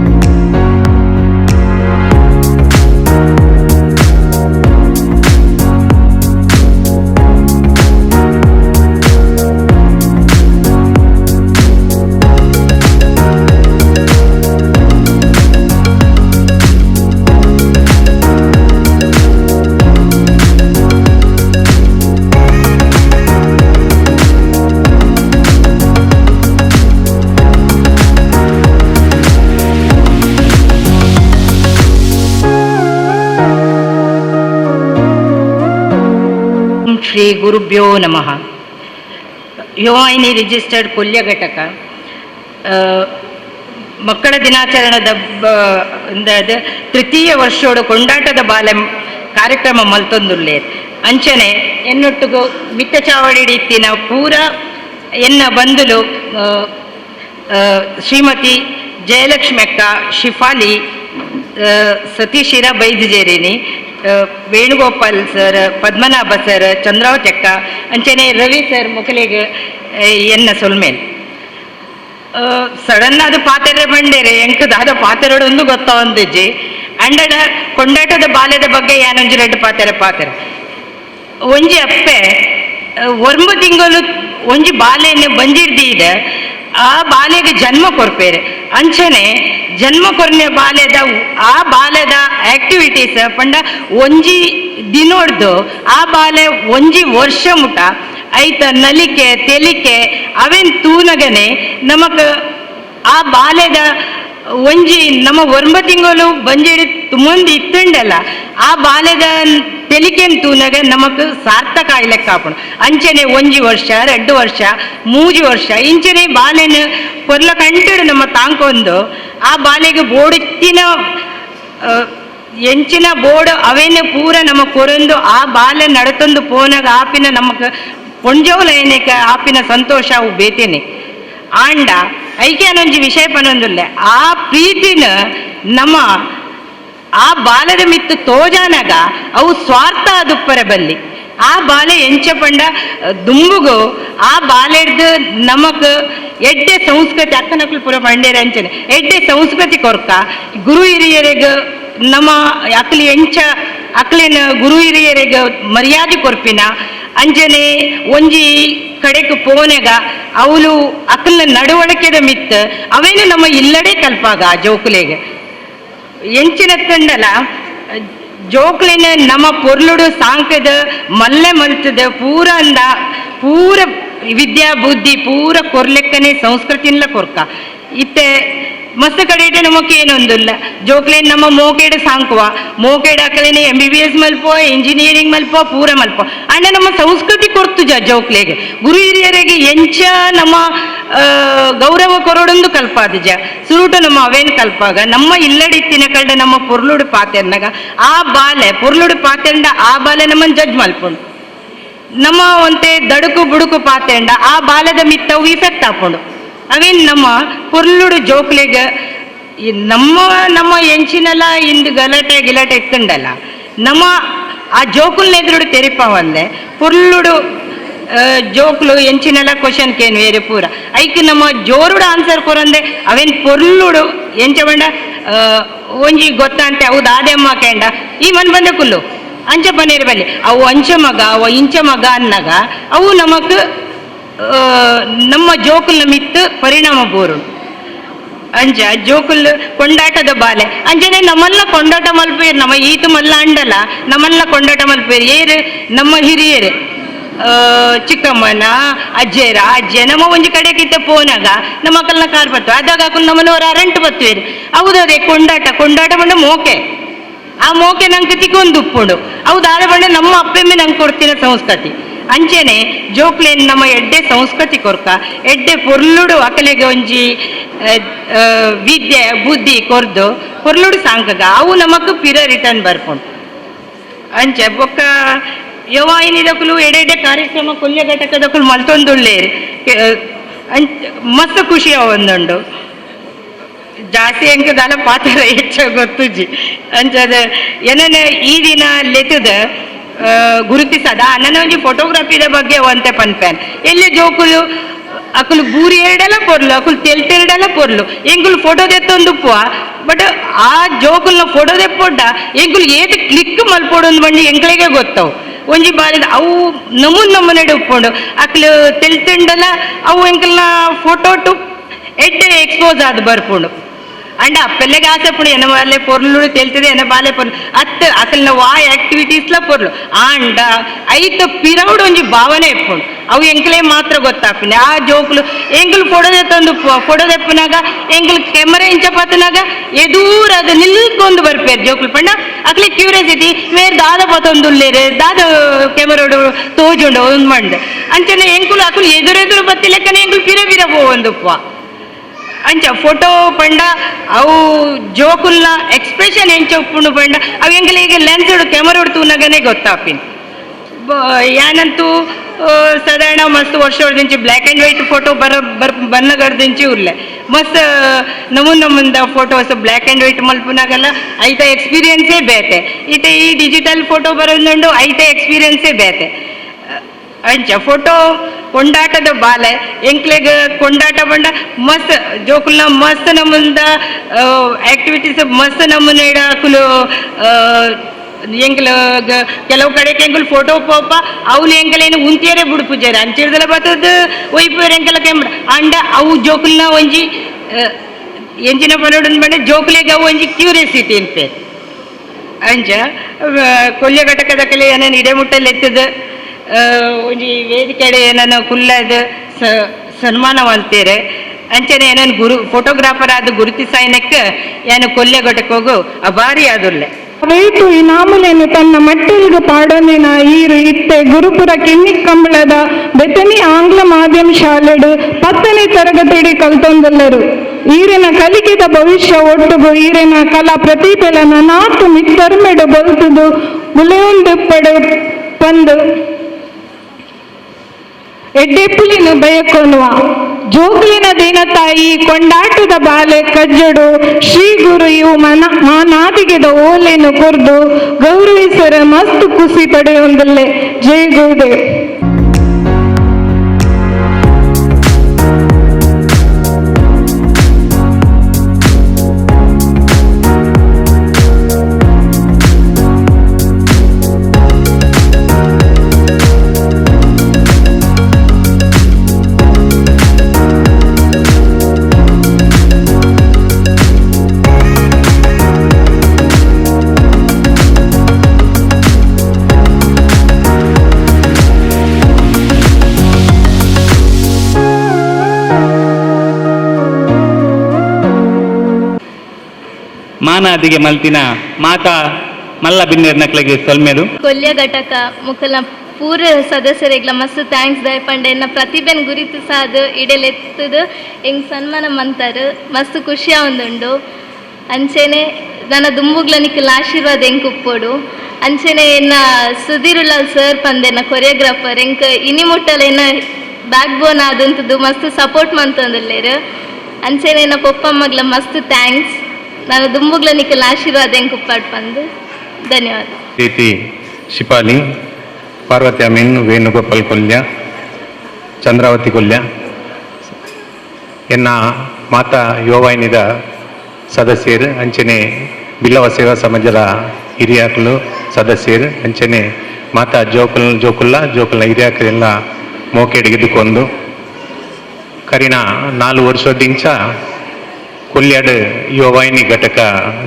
ಶ್ರೀ ಗುರುಭ್ಯೋ ನಮಃ. ಯುವವಾಹಿನಿ ರಿಜಿಸ್ಟರ್ಡ್ ಕೊಲ್ಯ ಘಟಕ ಮಕ್ಕಳ ದಿನಾಚರಣದ ತೃತೀಯ ವರ್ಷೋಡು ಕೊಂಡಾಟದ ಬಾಲೆ ಕಾರ್ಯಕ್ರಮ ಮಲ್ತೊಂದುಲ್ಲೇರ್ ಅಂಚನೆ ಎನ್ನೊಟ್ಟಿಗೂ ಮಿತ್ತ ಚಾವಡಿಡಿತ್ತಿನ ಪೂರ ಎನ್ನ ಬಂಧುಲು ಶ್ರೀಮತಿ ಜಯಲಕ್ಷ್ಮಿ ಅಕ್ಕ, ಶಿಫಾಲಿ, ಸತೀಶಿರ ಬೈದ್ಜೇರಿನಿ, ವೇಣುಗೋಪಾಲ್ ಸರ್, ಪದ್ಮನಾಭ ಸರ್, ಚಂದ್ರಾವತಿ ಅಕ್ಕ, ಅಂಚನೆ ರವಿ ಸರ್ ಮೊಕಲಿಗೆ ಎನ್ನ ಸೊಲ್ಮೇಲ್ ಸಡನ್ ಅದು ಪಾತೆರೆ ಬಂಡೇರೆ ಎಂಕದ ಅದ ಪಾತೆರಡೊಂದು ಗೊತ್ತವಂದಜ್ಜಿ ಅಂಡಡ ಕೊಂಡಾಟದ ಬಾಲ್ಯದ ಬಗ್ಗೆ ಯಾನೊಂಜಿ ರೆಡ್ಡು ಪಾತೆರೆ ಒಂಜಿ ಅಪ್ಪೆ 9 ತಿಂಗಳು ಒಂಜಿ ಬಾಲೆಯನ್ನು ಬಂದಿರ್ದಿದೆ ಆ ಬಾಲೆಗೆ ಜನ್ಮ ಕೊರ್ಪೇರೆ ಅಂಚನೆ ಜನ್ಮ ಕೊರ್ನೆ ಆ ಬಾಲ್ಯದ ಆಕ್ಟಿವಿಟೀಸ್ ಪಂಡ ಒಂಜಿ ದಿನೋಡ್ದು ಆ ಬಾಲೆ ಒಂಜಿ ವರ್ಷ ಮುಟ ಐತ ನಲಿಕೆ ತೆಲಿಕೆ ಅವೇನ್ ತೂನಗನೆ ನಮಕ್ ಆ ಬಾಲ್ಯದ ಒಂಜಿ ನಮ್ಮ 9 ತಿಂಗಳು ಬಂಜಿಡಿ ತುಮಂದಿ ಇತ್ತುಂಡಲ್ಲ ಆ ಬಾಲ್ಯದ ತೆಲಿಕೆನ್ ತೂನಗ ನಮಕ್ ಸಾರ್ಥಕ ಆಯ್ಲೆಕ್ಕ ಆಪುಂಡು ಅಂಚನೆ 1 ವರ್ಷ 2 ವರ್ಷ 3 ವರ್ಷ ಇಂಚನೆ ಬಾಲೆನ ಪೊರ್ಲ ಕಂಟಿಡು ನಮ್ಮ ತಾಂಕೊಂದು ಆ ಬಾಲೆಗೆ ಬೋಡಿತ್ತಿನ ಎಂಚಿನ ಬೋರ್ಡ್ ಅವೇನೆ ಪೂರ ನಮ್ಮ ಕೊರಂದು ಆ ಬಾಲೆ ನಡತೊಂದು ಪೋನಾಗ ಆಪಿನ ನಮಕ್ ಪೊಂಜೋಲಯನೇಕ ಆಪಿನ ಸಂತೋಷ ಅವು ಬೇತೇನೆ ಆಂಡ ಐಕ್ಯಾನೊಂಜಿ ವಿಷಯ ಪನೊಂದುಲ್ಲೆ ಆ ಪ್ರೀತಿನ ನಮ್ಮ ಆ ಬಾಲದ ಮಿತ್ತು ತೋಜಾನಾಗ ಅವು ಸ್ವಾರ್ಥ ದುಪ್ಪರೆ ಬಲ್ಲಿ ಆ ಬಾಲೆ ಎಂಚ ಪಂಡ ದುಂಬುಗು ಆ ಬಾಲೆಡ್ದು ನಮಕ್ ಎಡ್ಡೆ ಸಂಸ್ಕೃತಿ ಅಕ್ಕನಕ್ಕಳು ಪುರ ಪಂಡೇರೆ ಅಂಚನೆ ಎಡ್ಡೆ ಸಂಸ್ಕೃತಿ ಕೊರ್ಕ ಗುರು ಹಿರಿಯರಿಗೆ ನಮ್ಮ ಅಕ್ಲಿ ಎಂಚ ಅಕ್ಲಿನ ಗುರು ಹಿರಿಯರಿಗೆ ಮರ್ಯಾದೆ ಕೊರ್ಪಿನ ಅಂಜನೆ ಒಂಜಿ ಕಡೆಗೆ ಪೋನೆಗ ಅವಳು ಅಕ್ಕಲ್ನ ನಡವಳಿಕೆದ ಮಿತ್ತ ಅವೇನು ನಮ್ಮ ಇಲ್ಲಡೆ ಕಲ್ಪಾಗ ಆ ಜೋಕುಲೆಗೆ ಎಂಚಿನ ತಂಡಲ ಜೋಕ್ಲಿನ ನಮ್ಮ ಪೊರ್ಲುಡು ಸಾಂಕದ ಮಲ್ಲೆ ಮಲ್ತದ ಪೂರ ಅಂದ ಪೂರ ವಿದ್ಯಾ ಬುದ್ಧಿ ಪೂರ ಕೊರ್ಲೆಕ್ಕನೆ ಸಂಸ್ಕೃತಿನ್ಲ ಕೊರ್ಕ ಇತ್ತೆ ಮಸ್ತ್ ಕಡೆ ನಮಕ್ ಏನೊಂದಿಲ್ಲ ಜೋಕ್ಲೇನ್ ನಮ್ಮ ಮೋಕೇಡ ಸಾಂಕುವ ಮೋಕೇಡ ಅಕಲೇನೆ MBBS ಮಲ್ಪೋ ಇಂಜಿನಿಯರಿಂಗ್ ಮಲ್ಪೋ ಪೂರ ಮಲ್ಪೋ ಅಣ್ಣ ನಮ್ಮ ಸಂಸ್ಕೃತಿ ಕೊರ್ತುಜ ಜೋಕ್ಲೆಗೆ ಗುರು ಹಿರಿಯರಿಗೆ ಎಂಚ ನಮ್ಮ ಗೌರವ ಕೊರೋಡೊಂದು ಕಲ್ಪಾದಿಜ ಸುರುಟು ನಮ್ಮ ಅವೇನು ಕಲ್ಪಾಗ ನಮ್ಮ ಇಲ್ಲಡಿತ್ತಿನ ಕಡೆ ನಮ್ಮ ಪೊರ್ಲುಡು ಪಾತೆರ್ನಾಗ ಆ ಬಾಲೆ ಪೊರ್ಲುಡು ಪಾತೆಂಡ ಆ ಬಾಲೆ ನಮ್ಮನ್ನು ಜಡ್ಜ್ ಮಲ್ಪೊಂಡು ನಮ್ಮ ಒಂತೆ ದಡುಕು ಬುಡುಕು ಪಾತೆಂಡ ಆ ಬಾಲದ ಮಿತ್ತವು ಇಫೆಕ್ಟ್ ಹಾಕೊಂಡು ಅವೇನು ನಮ್ಮ ಪೊರ್ಲುಡು ಜೋಕ್ಲೆಗೆ ನಮ್ಮ ಎಂಚಿನೆಲ್ಲ ಇಂದು ಗಲಾಟೆ ಗಿಲಾಟೆ ಎತ್ತಂಡಲ್ಲ ನಮ್ಮ ಆ ಜೋಕುಲ್ನ ಎದುರುಡು ತೆರಿಪಾವಂದೆ ಪೊರ್ಲುಡು ಜೋಕ್ಲು ಎಂಚಿನೆಲ್ಲ ಕ್ವಶನ್ ಕೇನು ಬೇರೆ ಪೂರ ಐಕ್ ನಮ್ಮ ಜೋರುಡು ಆನ್ಸರ್ ಕೊರಂದೆ ಅವೇನು ಪೊರ್ಲುಡು ಎಂಚ ಬಂಡ ಒಂಜಿ ಗೊತ್ತಂತೆ ಅವು ದಾದೆಮ್ಮ ಕೇಂಡ ಈ ಮನ್ ಬಂದೆ ಕುಲ್ಲು ಅಂಚ ಪನೇರು ಬಲ್ಲಿ ಅವು ಅಂಚ ಮಗ ಅವ ಇಂಚ ಮಗ ಅನ್ನಗ ಅವು ನಮಕ್ ನಮ್ಮ ಜೋಕುಲ್ನ ಮಿತ್ತು ಪರಿಣಾಮ ಬೋರು ಅಂಚ ಜೋಕುಲ್ ಕೊಂಡಾಟದ ಬಾಲೆ ಅಂಚನೆ ನಮ್ಮಲ್ಲ ಕೊಂಡಾಟ ಮಲ್ಪೇರು ನಮ್ಮ ಈತು ಮಲ್ಲ ಅಂಡಲ್ಲ ನಮ್ಮಲ್ಲ ಕೊಂಡಾಟ ಮಲ್ಪೇರು ಏರು ನಮ್ಮ ಹಿರಿಯರು ಚಿಕ್ಕಮ್ಮನ ಅಜ್ಜೇರ ಅಜ್ಜೆ ನಮ್ಮ ಒಂಜಿ ಕಡೆಗಿದ್ದ ಪೋನಾಗ ನಮ್ಮ ಅಕ್ಕಲ್ನ ಕಾರ್ ಬತ್ತು ಅದಾಗ ಹಾಕೊಂಡು ನಮ್ಮಲ್ಲಿ ಅವ್ರು ಅರಂಟು ಬತ್ತುವೇರು ಹೌದದೇ ಕೊಂಡಾಟ ಬಂಡ ಮೋಕೆ ಆ ಮೋಕೆ ನಂಗೆ ತಿಕ್ಕೊಂದು ಉಪ್ಪುಂಡು ಹೌದು ಆದ ಬಂಡ ನಮ್ಮ ಅಪ್ಪೆಮ್ಮೆ ನಂಗೆ ಕೊಡ್ತಿನ ಸಂಸ್ಕೃತಿ ಅಂಚೆನೆ ಜೋಕ್ಲೇನ್ ನಮ್ಮ ಎಡ್ಡೆ ಸಂಸ್ಕೃತಿ ಕೊರ್ಕ ಎಡ್ಡೆ ಪೊರ್ಲುಡು ಅಕಲೆಗೆ ಒಂಜಿ ವಿದ್ಯೆ ಬುದ್ಧಿ ಕೊರ್ದು ಪೊರ್ಲುಡು ಸಾಂಕಗ ಅವು ನಮಕ್ ಪಿರ ರಿಟರ್ನ್ ಬರ್ಕೊಂಡು ಅಂಚೆ ಬೊಕ್ಕ ಯವಾಯಿನಿದಕ್ಕಲು ಎಡೆ ಕಾರ್ಯಕ್ರಮ ಕೊಲ್ಯ ಘಟಕದಕ್ಕಲು ಮಲ್ತೊಂದುಳ್ಳೇರು ಮಸ್ತ್ ಖುಷಿ ಒಂದುಂಡು ಜಾಸ್ತಿ ಅಂಕದಾಲ ಪಾತ್ರ ಹೆಚ್ಚ ಗೊತ್ತುಜಿ ಅಂಚದ ಏನನ್ನ ಈ ದಿನ ಲೆತ್ತದ ಗುರುತಿಸದ ನನ್ನ ಒಂಜಿ ಫೋಟೋಗ್ರಫಿದ ಬಗ್ಗೆ ಒಂತೆ ಪನ್ಪೇನ್ ಎಲ್ಲಿ ಜೋಕುಲು ಅಕುಲು ಬೂರಿ ಎರಡೆಲ್ಲ ಪೊರ್ಲು ಅಕುಲು ತೆಲ್ತೆರಡೆಲ್ಲ ಪೊರ್ಲು ಎಂಗುಲು ಫೋಟೋ ದೆತ್ತೊಂದು ಬಟ್ ಆ ಜೋಕುಲ್ನ ಫೋಟೋ ದೆಪ್ಪೊಡ್ಡ ಎಂಗುಲು ಏത് ಕ್ಲಿಕ್ ಮಲ್ಪೊಡೊಂದು ಬಂದು ಎಂಕ್ಲೆಗೆ ಗೊತ್ತವು ಒಂಜಿ ಬಾಲಿದ ಅವು ನಮ್ಮನೆಡೆ ಉಪ್ಪುಂಡು ಅಕ್ಲು ತೆಲ್ತೆಂಡಲ ಅವು ಎಂಕಲ್ನ ಫೋಟೋ ಟು ಎಡ್ಡೆ ಎಕ್ಸ್ಪೋಸ್ ಆದ್ ಬರ್ಪುಂಡು ಅಂಡ ಅಪ್ಪೆಲ್ಲೆಗೆ ಆಸೆ ಪುಡು ಎನ್ನ ಬಾಲೆ ಪೊರ್ಲು ತೆಲ್ತದೆ ಎನ್ನ ಬಾಲೆ ಪೊರ್ಲು ಅಕಲ್ನ ವಾಯ್ ಆಕ್ಟಿವಿಟೀಸ್ಲ ಪೊರ್ಲು ಆಂಡ ಐತ ಪಿರೌಡ್ ಒಂಜಿ ಭಾವನೆ ಇಪ್ಪುಂಡು ಅವು ಎಂಕ್ಲೆ ಮಾತ್ರ ಗೊತ್ತಾಪಿನ ಆ ಜೋಕ್ಲು ಎಂಗ್ಲು ಫೋಟೋ ದೆಪ್ಪನಾಗ ಎಂಗ್ಲು ಕ್ಯಾಮರಾ ಇಂಚ ಪತ್ತನಾಗ ಎದೂರ ಅದು ನಿಲ್ಕೊಂಡು ಬರ್ಪೇರು ಜೋಕ್ಲು ಪಂಡ ಅಕ್ಲೆ ಕ್ಯೂರಿಯಾಸಿಟಿ ಬೇರೆ ದಾದ ಪತ್ತೊಂದುಲ್ಲೇರು ದಾದ ಕ್ಯಾಮರಾಡು ತೋಜುಂಡು ಒಂದು ಮಂಡ್ ಅಂಚನೆ ಎಂಕುಲು ಅಕುಲು ಎದುರೆದುರು ಬತ್ತಿಲೆಕ್ಕನೆ ಎಂಗ್ಲು ಪಿರ ಪೋವಂದುಪ್ಪ ಅಂಚ ಫೋಟೋ ಪಂಡ ಅವು ಜೋಕುಲ್ನ ಎಕ್ಸ್ಪ್ರೆಷನ್ ಎಂಚ ಉಪ್ಪುಂಡು ಪಂಡ ಅವು ಎಂಗ್ಲೆ ಈಗ ಲೆನ್ಸ್ ಕ್ಯಾಮರಾ ತೂನಗನೆ ಗೊತ್ತಾಪಿನ್ ಯಾನಂತೂ ಸಾಧಾರಣ ಮಸ್ತ್ ವರ್ಷದಿಂಚಿ ಬ್ಲ್ಯಾಕ್ ಆ್ಯಂಡ್ ವೈಟ್ ಫೋಟೋ ಬನ್ನಗಡ್ದಿಂಚಿ ಉರ್ಲೆ ಮಸ್ತ್ ನಮ್ಮಂದ ಫೋಟೋಸ್ ಬ್ಲ್ಯಾಕ್ ಆ್ಯಂಡ್ ವೈಟ್ ಮಲ್ಪುನಾಗಲ್ಲ ಐತ ಎಕ್ಸ್ಪೀರಿಯನ್ಸೇ ಬೇತೆ ಈತ ಈ ಡಿಜಿಟಲ್ ಫೋಟೋ ಬರೋದುಂಡು ಐತ ಎಕ್ಸ್ಪೀರಿಯನ್ಸೇ ಬೇತೆ ಅಂಚ ಫೋಟೋ ಕೊಂಡಾಟದ ಬಾಲೆ ಎಂಕ್ಲೆಗ್ ಕೊಂಡಾಟ ಬಂಡ ಮಸ್ತ್ ಜೋಕುಲ್ನ ಮಸ್ತ್ ನಮ್ಮಂದ ಆಕ್ಟಿವಿಟೀಸ್ ಮಸ್ತ್ ನಮ್ಮನೆ ಹಾಕಲು ಎಂಗ್ಲ ಕೆಲವು ಕಡೆಗೆ ಎಂಗ್ಲು ಫೋಟೋ ಪೋಪ ಅವ್ಲು ಎಂಕಲೇನು ಉಂತಿಯರೇ ಬುಡುಪುಜಾರ ಅಂಚಿಡ್ದಲ ಬತ್ತದ ಒಯ್ಪೇರು ಎಂಕಲ ಕೆಂಬ ಅಂಡ ಅವು ಜೋಕುಲ್ನ ಒಂಜಿ ಎಂಚಿನ ಪನೋಡನ್ ಬಂಡ ಜೋಕುಲೆಗೆ ಅವು ಒಂಜಿ ಕ್ಯೂರಿಯಾಸಿಟಿ ಅನ್ಪೇರು ಅಂಚ ಕೊಲ್ಯ ಘಟಕದಕ್ಕಲೆ ಏನೇನು ಇಡೆಮುಟ್ಟಲ್ಲಿ ಎತ್ತದ ಒಂಜಿ ವೇದಿಕೆಡೆ ಏನನ್ನು ಕುಲ್ಲದ ಸನ್ಮಾನವಂತೇರೆ ಅಂಚನೆ ಏನೇನು ಫೋಟೋಗ್ರಾಫರ್ ಆದ ಗುರುತಿಸಾಯನಕ್ಕೆ ಏನು ಕೊಲ್ಯ ಘಟಕ ಹೋಗು ಅಭಾರಿ ಆದುಲ್ಲೆ ರೇಟು ಈ ನಾಮುಲೆನು ತನ್ನ ಮಟ್ಟೆಲ್ಗು ಪಾಡೊಂದಿನ ಈರು ಇತ್ತೆ ಗುರುಪುರ ಕಿನ್ನಿಕ್ ಕಂಬಳದ ಬೆತನಿ ಆಂಗ್ಲ ಮಾಧ್ಯಮ ಶಾಲೆಡು 10ನೇ ತರಗತಿಡಿ ಕಲ್ತೊಂದುಲ್ಲರು ಈರಿನ ಕಲಿಕೆದ ಭವಿಷ್ಯ ಒಟ್ಟುಗು ಈರಿನ ಕಲಾ ಪ್ರತಿಭೆಲನ ನಾತು ಮಿತ್ತರ್ಮೆಡು ಬಲ್ತುದು ಮುಲೆಯುಂಡುಪ್ಪಡು ಪಂದು ಎಡ್ಡೆಪ್ಪುಲಿನ ಬಯಕೊನ್ನುವ ಜೋಗ್ಲಿನ ದಿನತಾಯಿ ಕೊಂಡಾಟದ ಬಾಲೆ ಕಜ್ಜಡು ಶ್ರೀ ಗುರು ಇವು ಮಾನಾದಿಗೆದ ಓಲೆನು ಕೊರ್ದು ಗೌರವಿಸರ ಮಸ್ತ್ ಖುಷಿ ಪಡೆಯೊಂದಲ್ಲೇ ಜೈ ಗುರುದೇವ್. ಮಾನಾದಿಗೆ ಮಲ್ತಿನ ಮಾತಾ ಮಲ್ಲ ಬಿನ್ನೇರ್ ನಕ್ಲೆಗೆ ಸೊಲ್ಮೆದು ಕೊಲ್ಯ ಘಟಕ ಮುಖಲ ಪೂರ ಸದಸ್ಯರಿಗ್ಲ ಮಸ್ತ್ ಥ್ಯಾಂಕ್ಸ್ ದಯಪಂಡೆ ಎನ್ನ ಪ್ರತಿಭೆನ ಗುರುತಿಸಾದ ಇಡೆಲೆತ್ತದು ಹೆಂಗ್ ಸನ್ಮಾನ ಮಂತಾರು ಮಸ್ತ್ ಖುಷಿ ಆವೊಂದುಂಡು ಅಂಚೆನೆ ನನ್ನ ದುಂಬುಗ್ಲ ನಿಕ್ಕಲ ಆಶೀರ್ವಾದ ಹೆಂಗ್ ಕುಪ್ಪೋಡು ಅಂಚೆನೆ ಎನ್ನ ಸುಧೀರುಲಾಲ್ ಸರ್ ಪಂದೆನ ಕೊರಿಯೋಗ್ರಾಫರ್ ಹೆಂಗ್ ಇನಿ ಮುಟ್ಟಲ ಎನ್ನ ಬ್ಯಾಕ್ ಬೋನ್ ಆದಂಥದ್ದು ಮಸ್ತ್ ಸಪೋರ್ಟ್ ಮಂತಂದಿಲ್ಲೇರು ಅಂಚೆನೆ ಎನ್ನ ಪೊಪ್ಪಮ್ಮಗ್ಲ ಮಸ್ತ್ ಥ್ಯಾಂಕ್ಸ್ ನಾನು ದುಂಬುಗ್ಲ ನಿಕ್ಕಲ ಆಶೀರ್ವಾದ ಹೆಂಗ್ ಕುಪ್ಪಾಡ್ ಪಂದು ಧನ್ಯವಾದ ರೀತಿ ಶಿಪಾಲಿ ಪಾರ್ವತಿ ಅಮೀನ್ ವೇಣುಗೋಪಾಲ್ ಕೊಲ್ಯ ಚಂದ್ರಾವತಿ ಕೊಲ್ಯ ಎನ್ನ ಮಾತಾ ಯುವವಾಹಿನಿದ ಸದಸ್ಯರು ಅಂಚನೆ ಬಿಲ್ಲವ ಸೇವಾ ಸಮಾಜದ ಹಿರಿಯಾಕಲು ಸದಸ್ಯರು ಅಂಚನೆ ಮಾತಾ ಜೋಕುಲ್ಲ ಹಿರಿಯಾಕರೆಲ್ಲ ಮೋಕೆಡಿಗೆದುಕೊಂಡು ಕರಿನ 4 ವರ್ಷದಿಂಚ ಕೊಲ್ಯಾಡ್ ಯುವವಾಹಿನಿ ಘಟಕ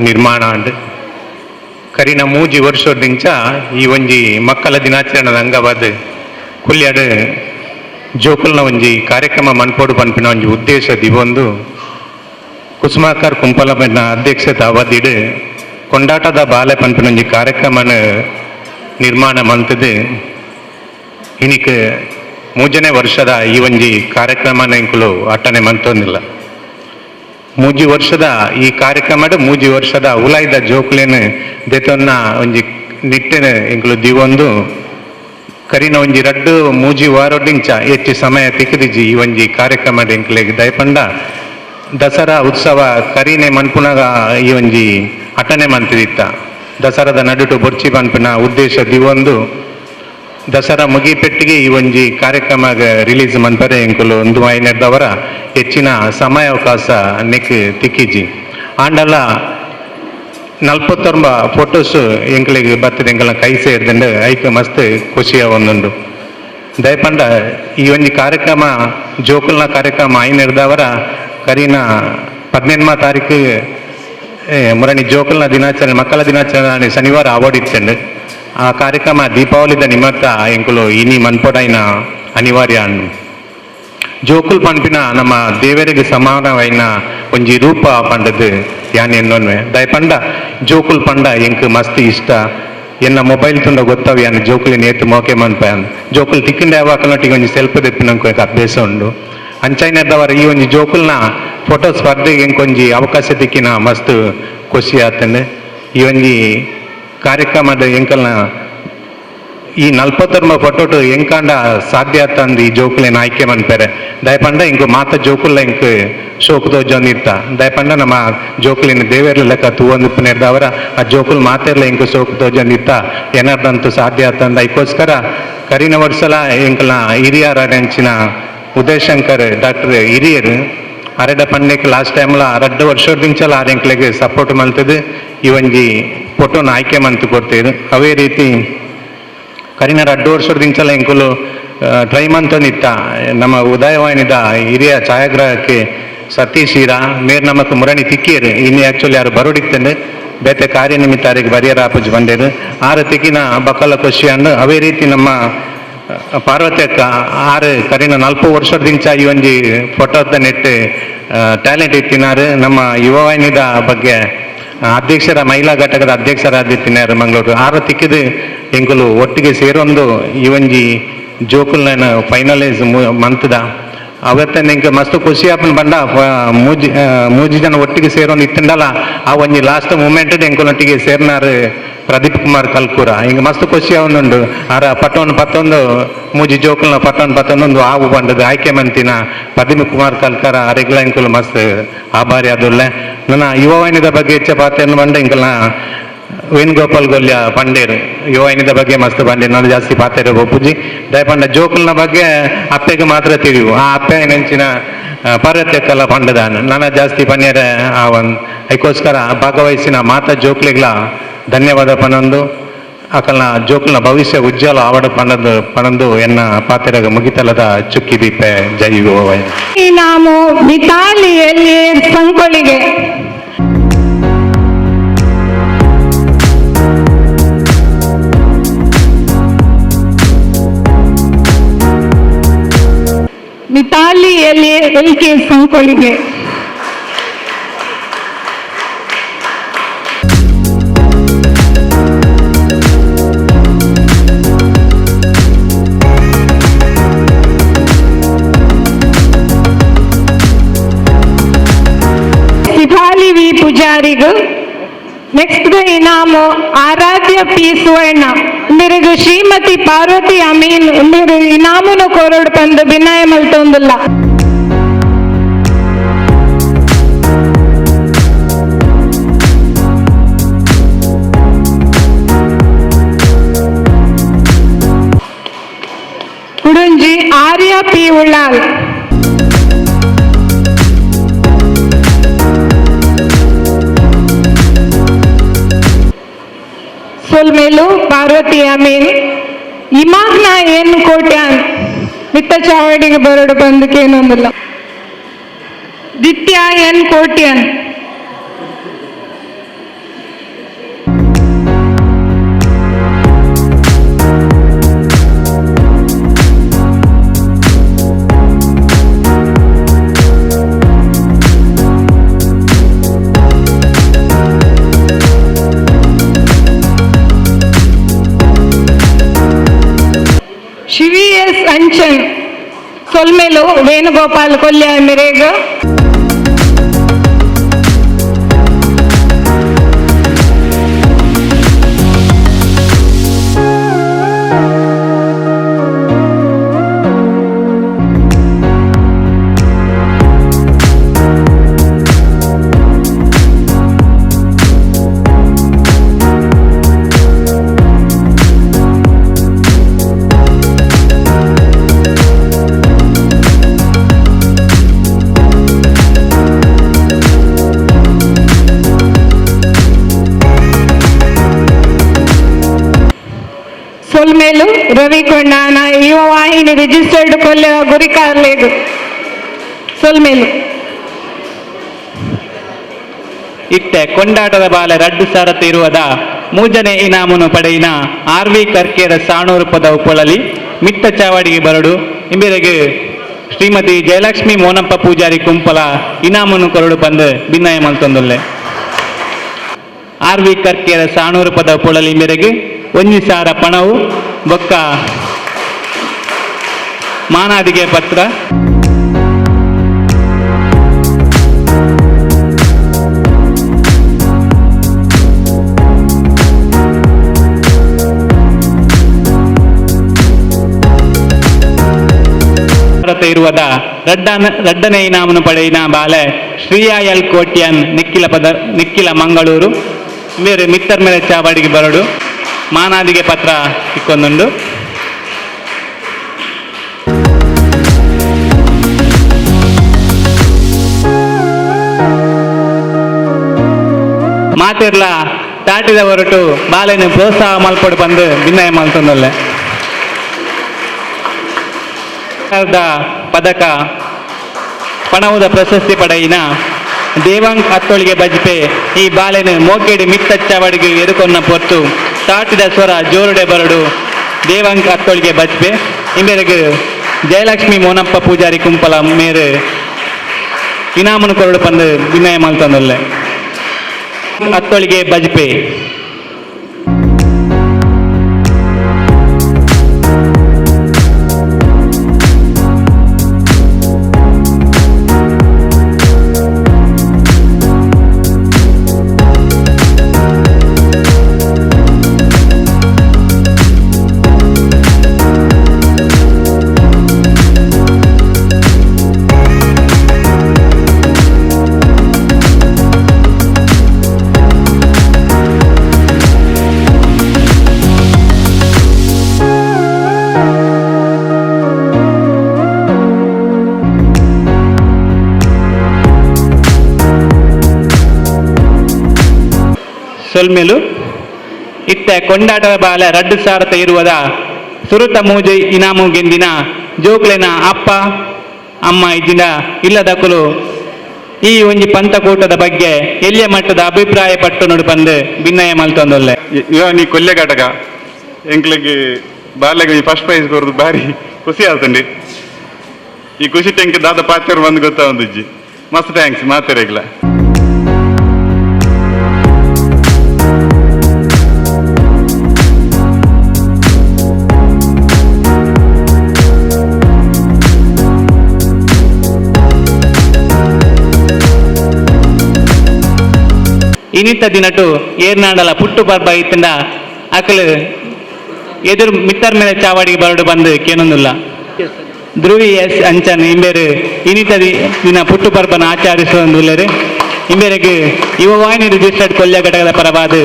ನಿರ್ಮಾಣ ಅಂಡ್ ಕರಿನ 3 ವರ್ಷದಿಂಚ ಈ ಒಂಜಿ ಮಕ್ಕಳ ದಿನಾಚರಣೆದ ಅಂಗವಾದ ಕೊಲ್ಯಾಡ್ ಜೋಕುಲ್ನ ಒಂಜಿ ಕಾರ್ಯಕ್ರಮ ಮನ್ಪೋಡು ಪನ್ಪಿನ ಒಂಜಿ ಉದ್ದೇಶ ದಿವೊಂದು ಕುಸುಮಾಕರ್ ಕುಂಪಲಮನ ಅಧ್ಯಕ್ಷತೆ ಅವಧಿಡ್ ಕೊಂಡಾಟದ ಬಾಲೆ ಪನ್ಪಿನ ಒಂಜಿ ಕಾರ್ಯಕ್ರಮನ ನಿರ್ಮಾಣ ಮಂತದು ಇನಿಕ್ 3ನೇ ವರ್ಷದ ಈ ಒಂಜಿ ಕಾರ್ಯಕ್ರಮನ ಇಂಕುಲು ಅಟ್ಟನೆ ಮಂತೊಂದಿಲ್ಲ 3 ವರ್ಷದ ಈ ಕಾರ್ಯಕ್ರಮಡ್ 3 ವರ್ಷದ ಉಲಾಯ್ದ ಜೋಕುಲೇನು ದೇತೊನ್ನ ಒಂಜಿ ನಿಟ್ಟಿನ ಇಂಕುಲು ದಿವೊಂದು ಕರಿನ ಒಂಜಿ 2-3 ವಾರದಿಂಚ ಹೆಚ್ಚು ಸಮಯ ತಿಕ್ಕಿದಿಜಿ ಈ ಒಂಜಿ ಕಾರ್ಯಕ್ರಮದ ಇಂಕುಲೆಗ್ ದಯಪಂಡ ದಸರಾ ಉತ್ಸವ ಕರಿನೆ ಮನ್ಪುನಗ ಈ ಒಂಜಿ ಅಟನೆ ಮಂತಿದಿತ್ತ ದಸರಾದ ನಡುಟು ಬೊರ್ಚಿ ಪನ್ಪಿನ ಉದ್ದೇಶ ದಿವೊಂದು ದಸರಾ ಮುಗಿಪೆಟ್ಟಿಗೆ ಈ ಒಂಜಿ ಕಾರ್ಯಕ್ರಮ ರಿಲೀಸ್ ಮನ್ಪರೆ ಇಂಕುಲು ಒಂದು ವಾಯಿನದವರ ಹೆಚ್ಚಿನ ಸಮಯಾವಕಾಶ ನೆಕ್ ತಿಕ್ಕಿಜಿ ಆಂಡಲ 49 ಫೋಟೋಸ್ ಎಂಕ್ಲೆಗ್ ಬರ್ತದೆ ಎಂಕಲ ಕೈ ಸೇರಿದಂಡು ಐಕ್ ಮಸ್ತ್ ಖುಷಿಯ ಒಂದುಂಡು ದಯಪಂಡ ಈ ಒಂಜಿ ಕಾರ್ಯಕ್ರಮ ಜೋಕುಲ್ನ ಕಾರ್ಯಕ್ರಮ ಐನಿರ್ದವರ ಕರಿನ 18ನೇ ತಾರೀಕು ಮುರಣಿ ಜೋಕುಲ್ನ ದಿನಾಚರಣೆ ಮಕ್ಕಳ ದಿನಾಚರಣೆ ಶನಿವಾರ ಆವಡಿತ್ತಂಡು ಆ ಕಾರ್ಯಕ್ರಮ ದೀಪಾವಳಿದ ನಿಮಿತ್ತ ಎಂಕುಲು ಇನಿ ಮನ್ಪೊಡೈನ ಅನಿವಾರ್ಯ ಅಂಡು ಜೋಕುಲ್ ಪನ್ಪಿನ ನಮ್ಮ ದೇವರಿಗೆ ಸಮಾನವೈನ ಒಂಜಿ ರೂಪ ಪಂಡದು ಯಾನ್ ಎನ್ನೊನ್ವೆ ದಯಪಂಡ ಜೋಕುಲ್ ಪಂಡ ಎಂಕ್ ಮಸ್ತ್ ಇಷ್ಟ ಎನ್ನ ಮೊಬೈಲ್ ತುಂಡ ಗೊತ್ತವ ಯಾನ್ ಜೋಕುಲಿನ ಏತು ಮೋಕೆ ಮನ್ಪಯಾನ್ ಜೋಕುಲ್ ತಿಕ್ಕಿಂಡೆ ಯಾವಾಕನೊಟ್ಟಿಗೆ ಒಂಜಿ ಸೆಲ್ಫ್ ತೆಪ್ಪಿನಂಕ ಅಭ್ಯಾಸ ಉಂಡು ಅಂಚೈನದವರ ಈ ಒಂಜಿ ಜೋಕುಲ್ನ ಫೋಟೋ ಸ್ಪರ್ಧೆಗೆ ಎಂಕೊಂಜಿ ಅವಕಾಶ ತಿಕ್ಕಿನ ಮಸ್ತ್ ಖುಷಿ ಆತಂಡು ಈ ಒಂಜಿ ಕಾರ್ಯಕ್ರಮದ ಎಂಕಲ್ನ ಈ 49 ಫೋಟೋಟು ಎಂಕಾಂಡ ಸಾಧ್ಯ ಆತಂದು ಈ ಜೋಕುಲಿನ ಆಯ್ಕೆ ಮನ್ಪೆರೆ ದಯಪಂಡ ಇಂಕು ಮಾತ ಜೋಕುಲ್ಲ ಇಂಕ್ ಶೋಕ್ ತೋಜೊಂದಿತ್ತ ದಯಪಂಡ ನಮ್ಮ ಜೋಕುಲಿನ ದೇವೇರ್ಲ ಲೆಕ್ಕ ತೂವೊಂದಿಪ್ಪನೇರ್ದವರ ಆ ಜೋಕುಲ್ ಮಾತೆರ್ಲ ಇಂಕು ಶೋಕ್ ತೋಜೊಂದಿತ್ತ ಏನಾರ್ದಂತೂ ಸಾಧ್ಯ ಆತಂದ ಅದಕ್ಕೋಸ್ಕರ ಕರಿನ ವರ್ಷಲ ಎಂಕಲ್ನ ಹಿರಿಯರಂಚಿನ ಉದಯಶಂಕರ್ ಡಾಕ್ಟರ್ ಹಿರಿಯರು ಅರೆಡ ಪಂಡೆಕ್ ಲಾಸ್ಟ್ ಟೈಮ್ಲ 2 ವರ್ಷದಿಂಚಲ ಆರೆಂಕ್ಲೆಗೆ ಸಪೋರ್ಟ್ ಮಲ್ತದು ಈ ಒಂಜಿ ಫೋಟೋನ ಆಯ್ಕೆ ಮಂತು ಕೊಡ್ತೇವೆ ಅವೇ ರೀತಿ ಕರಿನ 2 ವರ್ಷದಿಂಚಲ ಎಂಕುಲು ಟ್ರೈ ಮಂತೊಂದಿತ್ತ ನಮ್ಮ ಉದಯವಾಹಿನಿದ ಹಿರಿಯ ಛಾಯಾಗ್ರಾಹಕ್ಕೆ ಸತೀಶ್ ಹೀರಾ ಮೇರ್ ನಮಕ್ ಮುರಣಿ ತಿಕ್ಕೀರು ಇನ್ನು ಆ್ಯಕ್ಚುಲಿ ಯಾರು ಬರೋಡಿತ್ತಂದು ಬೇತೆ ಕಾರ್ಯನಿಮಿತ್ತಾರಿಗೆ ಬರಿಯರ ಆಪುಜ್ ಬಂದೇರು ಆರು ತಿಕ್ಕಿನ ಬಕ್ಕಲ ಖುಷಿ ಅಂಡು ಅವೇ ರೀತಿ ನಮ್ಮ ಪಾರ್ವತಿ ಅಕ್ಕ 6 ಕರಿನ 40 ವರ್ಷದಿಂಚ ಈ ಒಂಜಿ ಫೋಟೋದ ನೆಟ್ಟು ಟ್ಯಾಲೆಂಟ್ ಇತ್ತಿನಾರು ನಮ್ಮ ಯುವವಾಹಿನಿದ ಬಗ್ಗೆ ಅಧ್ಯಕ್ಷರ ಮಹಿಳಾ ಘಟಕದ ಅಧ್ಯಕ್ಷರಾದಿತ್ತಿನಾರು ಮಂಗಳೂರು 6 ತಿಕ್ಕಿದು ಎಂಕುಲು ಒಟ್ಟಿಗೆ ಸೇರೊಂದು ಈ ಒಂಜಿ ಜೋಕುಲ್ನ ಫೈನಲೈಸ್ ಮಂತದ ಅವತ್ತನ್ನ ಇಂಕ ಮಸ್ತ್ ಖುಷಿ ಆಪನ್ ಬಂಡ ಮೂಜಿ ಜನ ಒಟ್ಟಿಗೆ ಸೇರೊಂದು ಇತ್ತಂಡಲ್ಲ ಆ ಒಂಜಿ ಲಾಸ್ಟ್ ಮೂಮೆಂಟ್ ಎಂಕುಲೊಟ್ಟಿಗೆ ಸೇರ್ನಾರು ಪ್ರದೀಪ್ ಕುಮಾರ್ ಕಲ್ಕೂರ ಹಿಂಗೆ ಮಸ್ತ್ ಖುಷಿ ಅವನುಂಡು ಆರ ಪಟ್ಟೊಂದು 11 ಜೋಕುಲ್ನ ಪಟ್ಟೊಂದು ಆವು ಬಂಡದು ಆಯ್ಕೆ ಮಂತಿನ ಪ್ರದೀಪ್ ಕುಮಾರ್ ಕಲ್ಕರ ಅರೆಗ್ಲ ಇಂಕುಲು ಮಸ್ತ್ ಆಭಾರಿ ಅದುಲ್ಲೆ ನನ್ನ ಯುವವಾಹಿನಿದ ಬಗ್ಗೆ ಹೆಚ್ಚ ಪಾತೆಯನ್ನು ಬಂಡ ಇಂಕಲ್ನ ವೇಣುಗೋಪಾಲ್ ಗೊಲ್ಯ ಪಂಡೇರು ಯುವವಾಹಿನಿದ ಬಗ್ಗೆ ಮಸ್ತ್ ಬಂಡೇರು ನಾನು ಜಾಸ್ತಿ ಪಾತೆರು ಒಪ್ಪುಜಿ ದಯಪಂಡ ಜೋಕುಲ್ನ ಬಗ್ಗೆ ಅಪ್ಪೆಗೆ ಮಾತ್ರ ತಿಳಿವು ಆ ಅಪ್ಪೆ ನೆಂಚಿನ ಪಾರ್ವತ್ಯಕ್ಕಲ್ಲ ಪಂಡದಾನ ನನ್ನ ಜಾಸ್ತಿ ಪನ್ಯರ ಆವನ್ ಅದಕ್ಕೋಸ್ಕರ ಭಾಗವಹಿಸಿನ ಮಾತಾ ಜೋಕ್ಲಿಗ್ಲ ಧನ್ಯವಾದ ಪನೊಂದು ಅಕಲ್ನ ಜೋಕುಲ್ನ ಭವಿಷ್ಯ ಉಜ್ವಲ ಆವಡ ಪಣಂದು ಎನ್ನ ಪಾತೆರಗ ಮುಗಿತಲದ ಚುಕ್ಕಿ ದೀಪೆ ಜೈ ಯುವವಾಹಿನಿ ನಾವು ಮಿತಾಲಿಯಲ್ಲಿ ಸಂಕೊಳಿಗೆ ಮಿತಾಲಿ ಎಲ್ ಕೆ ಸಂಕೊಳಿಗೆ ಪೂಜಾರಿಗೂ ನೆಕ್ಸ್ಟ್ ಇನಾಮು ಆರಾಧ್ಯ ಪಿ ಸುವರ್ಣ ಇಂದಿರಿಗೂ ಶ್ರೀಮತಿ ಪಾರ್ವತಿ ಅಮೀನ್ ಇಂದಿರು ಇನಾಮುನು ಕೋರೋಡು ಪಂದು ಬಿನಾಯ ಮಲ್ತೊಂದುಲ್ಲ. ಉಡುಂಜಿ ಆರ್ಯ ಪಿ ಉಳ್ಳಾಲ್ ಸೊಲ್ಮೇಲು ಪಾರ್ವತಿ ಅಮೀನ್ ಇಮಾಗ್ನ ಏನು ಕೋಟ್ಯಾನ್ ಮಿತ್ತ ಚಾವಡಿಗೆ ಬರಡು ಬಂದಕ್ಕೇನೊಂದಿಲ್ಲ. ದಿತ್ಯ ಎನ್ ಕೋಟ್ಯನ್ ಶಿವಿ ಎಸ್ ಅಂಚನ್ ಸೊಲ್ಮೇಲು ವೇಣುಗೋಪಾಲ್ ಕೊಲ್ಯ ಮಿರೇಗ ಸೊಲ್ಮೇಲು ರವಿಕೊಂಡಾನ ಯುವ ವಾಹಿನಿ ರಿಜಿಸ್ಟರ್ಡ್ ಕೊಲ್ಲ ಗುರಿಕಾರ್ಲೇಗು ಸೊಲ್ಮೇಲು ಇತ್ತೆ ಕೊಂಡಾಟದ ಬಾಲೆ ರಡ್ಡು ಸಾರತೆ ಇರುವದ ಮೂಜನೆ ಇನಾಮನು ಪಡೆಯಿನ ಆರ್ವಿ ಕರ್ಕೇರ ಸಾಣೂರು ಪದ ಉಪ್ಪೊಳಲಿ ಮಿತ್ತ ಚಾವಡಿಗೆ ಬರಡು ಇಂಬೆರೆಗೆ ಶ್ರೀಮತಿ ಜಯಲಕ್ಷ್ಮಿ ಮೋನಪ್ಪ ಪೂಜಾರಿ ಕುಂಪಲ ಇನಾಮನು ಕೊರಡು ಬಂದು ಭಿನ್ನಾಯ ಮಲ್ತೊಂದುಲ್ಲೆ. ಆರ್ವಿ ಕರ್ಕೇರ ಸಾಣೂರು ಪದ ಉಪ್ಪೊಳಲಿ ಇಂಬೆರೆಗೆ 1,000 ಪಣವು ಬೊಕ್ಕ ಮಾನಾದಿಗೆ ಪತ್ರ ಇರುವದ ರಡ್ಡನೇ ಇನಾಮನು ಪಡೆಯಿನ ಬಾಲೆ ಶ್ರೀಯಾ ಎಲ್ ಕೋಟ್ಯನ್ ನಿಕ್ಕಿಲ ಮಂಗಳೂರು ಬೇರೆ ಮಿತ್ತರ್ ಮೇಲೆ ಚಾವಡಿಗೆ ಬರಡು ಮಾನಾದಿಗೆ ಪತ್ರ ಇಕ್ಕೊಂದುಂಡು. ಮಾತಿರ್ಲ ತಾಟಿದ ಹೊರಟು ಬಾಲೆನ ಪ್ರೋತ್ಸಾಹ ಮಲ್ಪಡು ಬಂದು ಭಿನ್ನಯ ಮಲ್ತೊಂದಲ್ಲೆ. ಪದಕ ಪಣವುದ ಪ್ರಶಸ್ತಿ ಪಡೆಯಿನ ದೇವಾಂಗ್ ಹತ್ತೊಳಿಗೆ ಬಜ್ಪೆ ಈ ಬಾಲೆನು ಮೋಕೆಡಿ ಮಿತ್ತಚ್ಚವಡಿಗೆ ಎದುಕೊನ್ನ ಪೊರ್ತು ತಾಟಿದ ಸ್ವರ ಜೋರುಡೆ ಬರಡು ದೇವಾಂಗ್ ಹತ್ತೊಳಿಗೆ ಬಜ್ಪೆ ಇಂಬೆರೆಗೆ ಜಯಲಕ್ಷ್ಮಿ ಮೋನಪ್ಪ ಪೂಜಾರಿ ಕುಂಪಲ ಮೇರೆ ಇನಾಮನು ಕೊರಡು ಪಂದು ಭಿನ್ನಯ ಮಲ್ತೊಂದಲ್ಲೆ. ಹತ್ತೊಳಿಗೆ ಬಜ್ಪೆ ಸೊಲ್ಮೇಲು ಇತ್ತೆ ಕೊಂಡಾಟದ ಬಾಲ ರಡ್ಡು ಸಾರತ ಇರುವದ ಸುರುತ ಮೂಜಿ ಇನಾಮು ಗೆಂದಿನ ಜೋಕ್ಲೆನ ಅಪ್ಪ ಅಮ್ಮ ಇದ್ದಿನ ಇಲ್ಲದಕ್ಕಲು ಈ ಒಂಜಿ ಪಂತಕೂಟದ ಬಗ್ಗೆ ಎಲ್ಲಿಯ ಮಟ್ಟದ ಅಭಿಪ್ರಾಯ ಪಟ್ಟು ನೋಡಿ ಬಂದು ಭಿನ್ನಯ ಮಲ್ತೊಂದೊಲ್ಲೆ. ನೀ ಕೊಲ್ಲೆ ಘಟಕ ಎಂಕ್ಲಿಗೆ ಬಾಲ್ಯಗೆ ಫಸ್ಟ್ ಪ್ರೈಸ್ ಬರೋದು ಭಾರಿ ಖುಷಿ ಆತಂಡಿ. ಈ ಖುಷಿ ಟೆಂಕ್ ದಾದ ಪಾತ್ರ ಬಂದು ಗೊತ್ತಾ ಒಂದಿಜ್ಜಿ ಮಸ್ತ್ ಥ್ಯಾಂಕ್ಸ್ ಮಾತಾಡಿಗ್ಲ. ಇನಿತ ದಿನಟು ಏರ್ನಾಡಲ ಪುಟ್ಟು ಪರ್ಬ ಇತ್ತಿಂದ ಅಕಲು ಎದುರು ಮಿತ್ತರ್ ಮೇಲೆ ಚಾವಡಿಗೆ ಬರಡು ಬಂದು ಕೇನೊಂದಿಲ್ಲ. ಧ್ರುವಿ ಎಸ್ ಅಂಚನ್ ಇಂಬೇರು ಇನಿತ ದಿನ ಪುಟ್ಟು ಪರ್ಬನ ಆಚರಿಸುವಂದುಲ್ಲೇರು. ಇಂಬೇರೆಗೆ ಯುವವಾಹಿನಿ ರಿಜಿಸ್ಟರ್ಡ್ ಕೊಲ್ಯ ಘಟಕದ ಪರವಾದ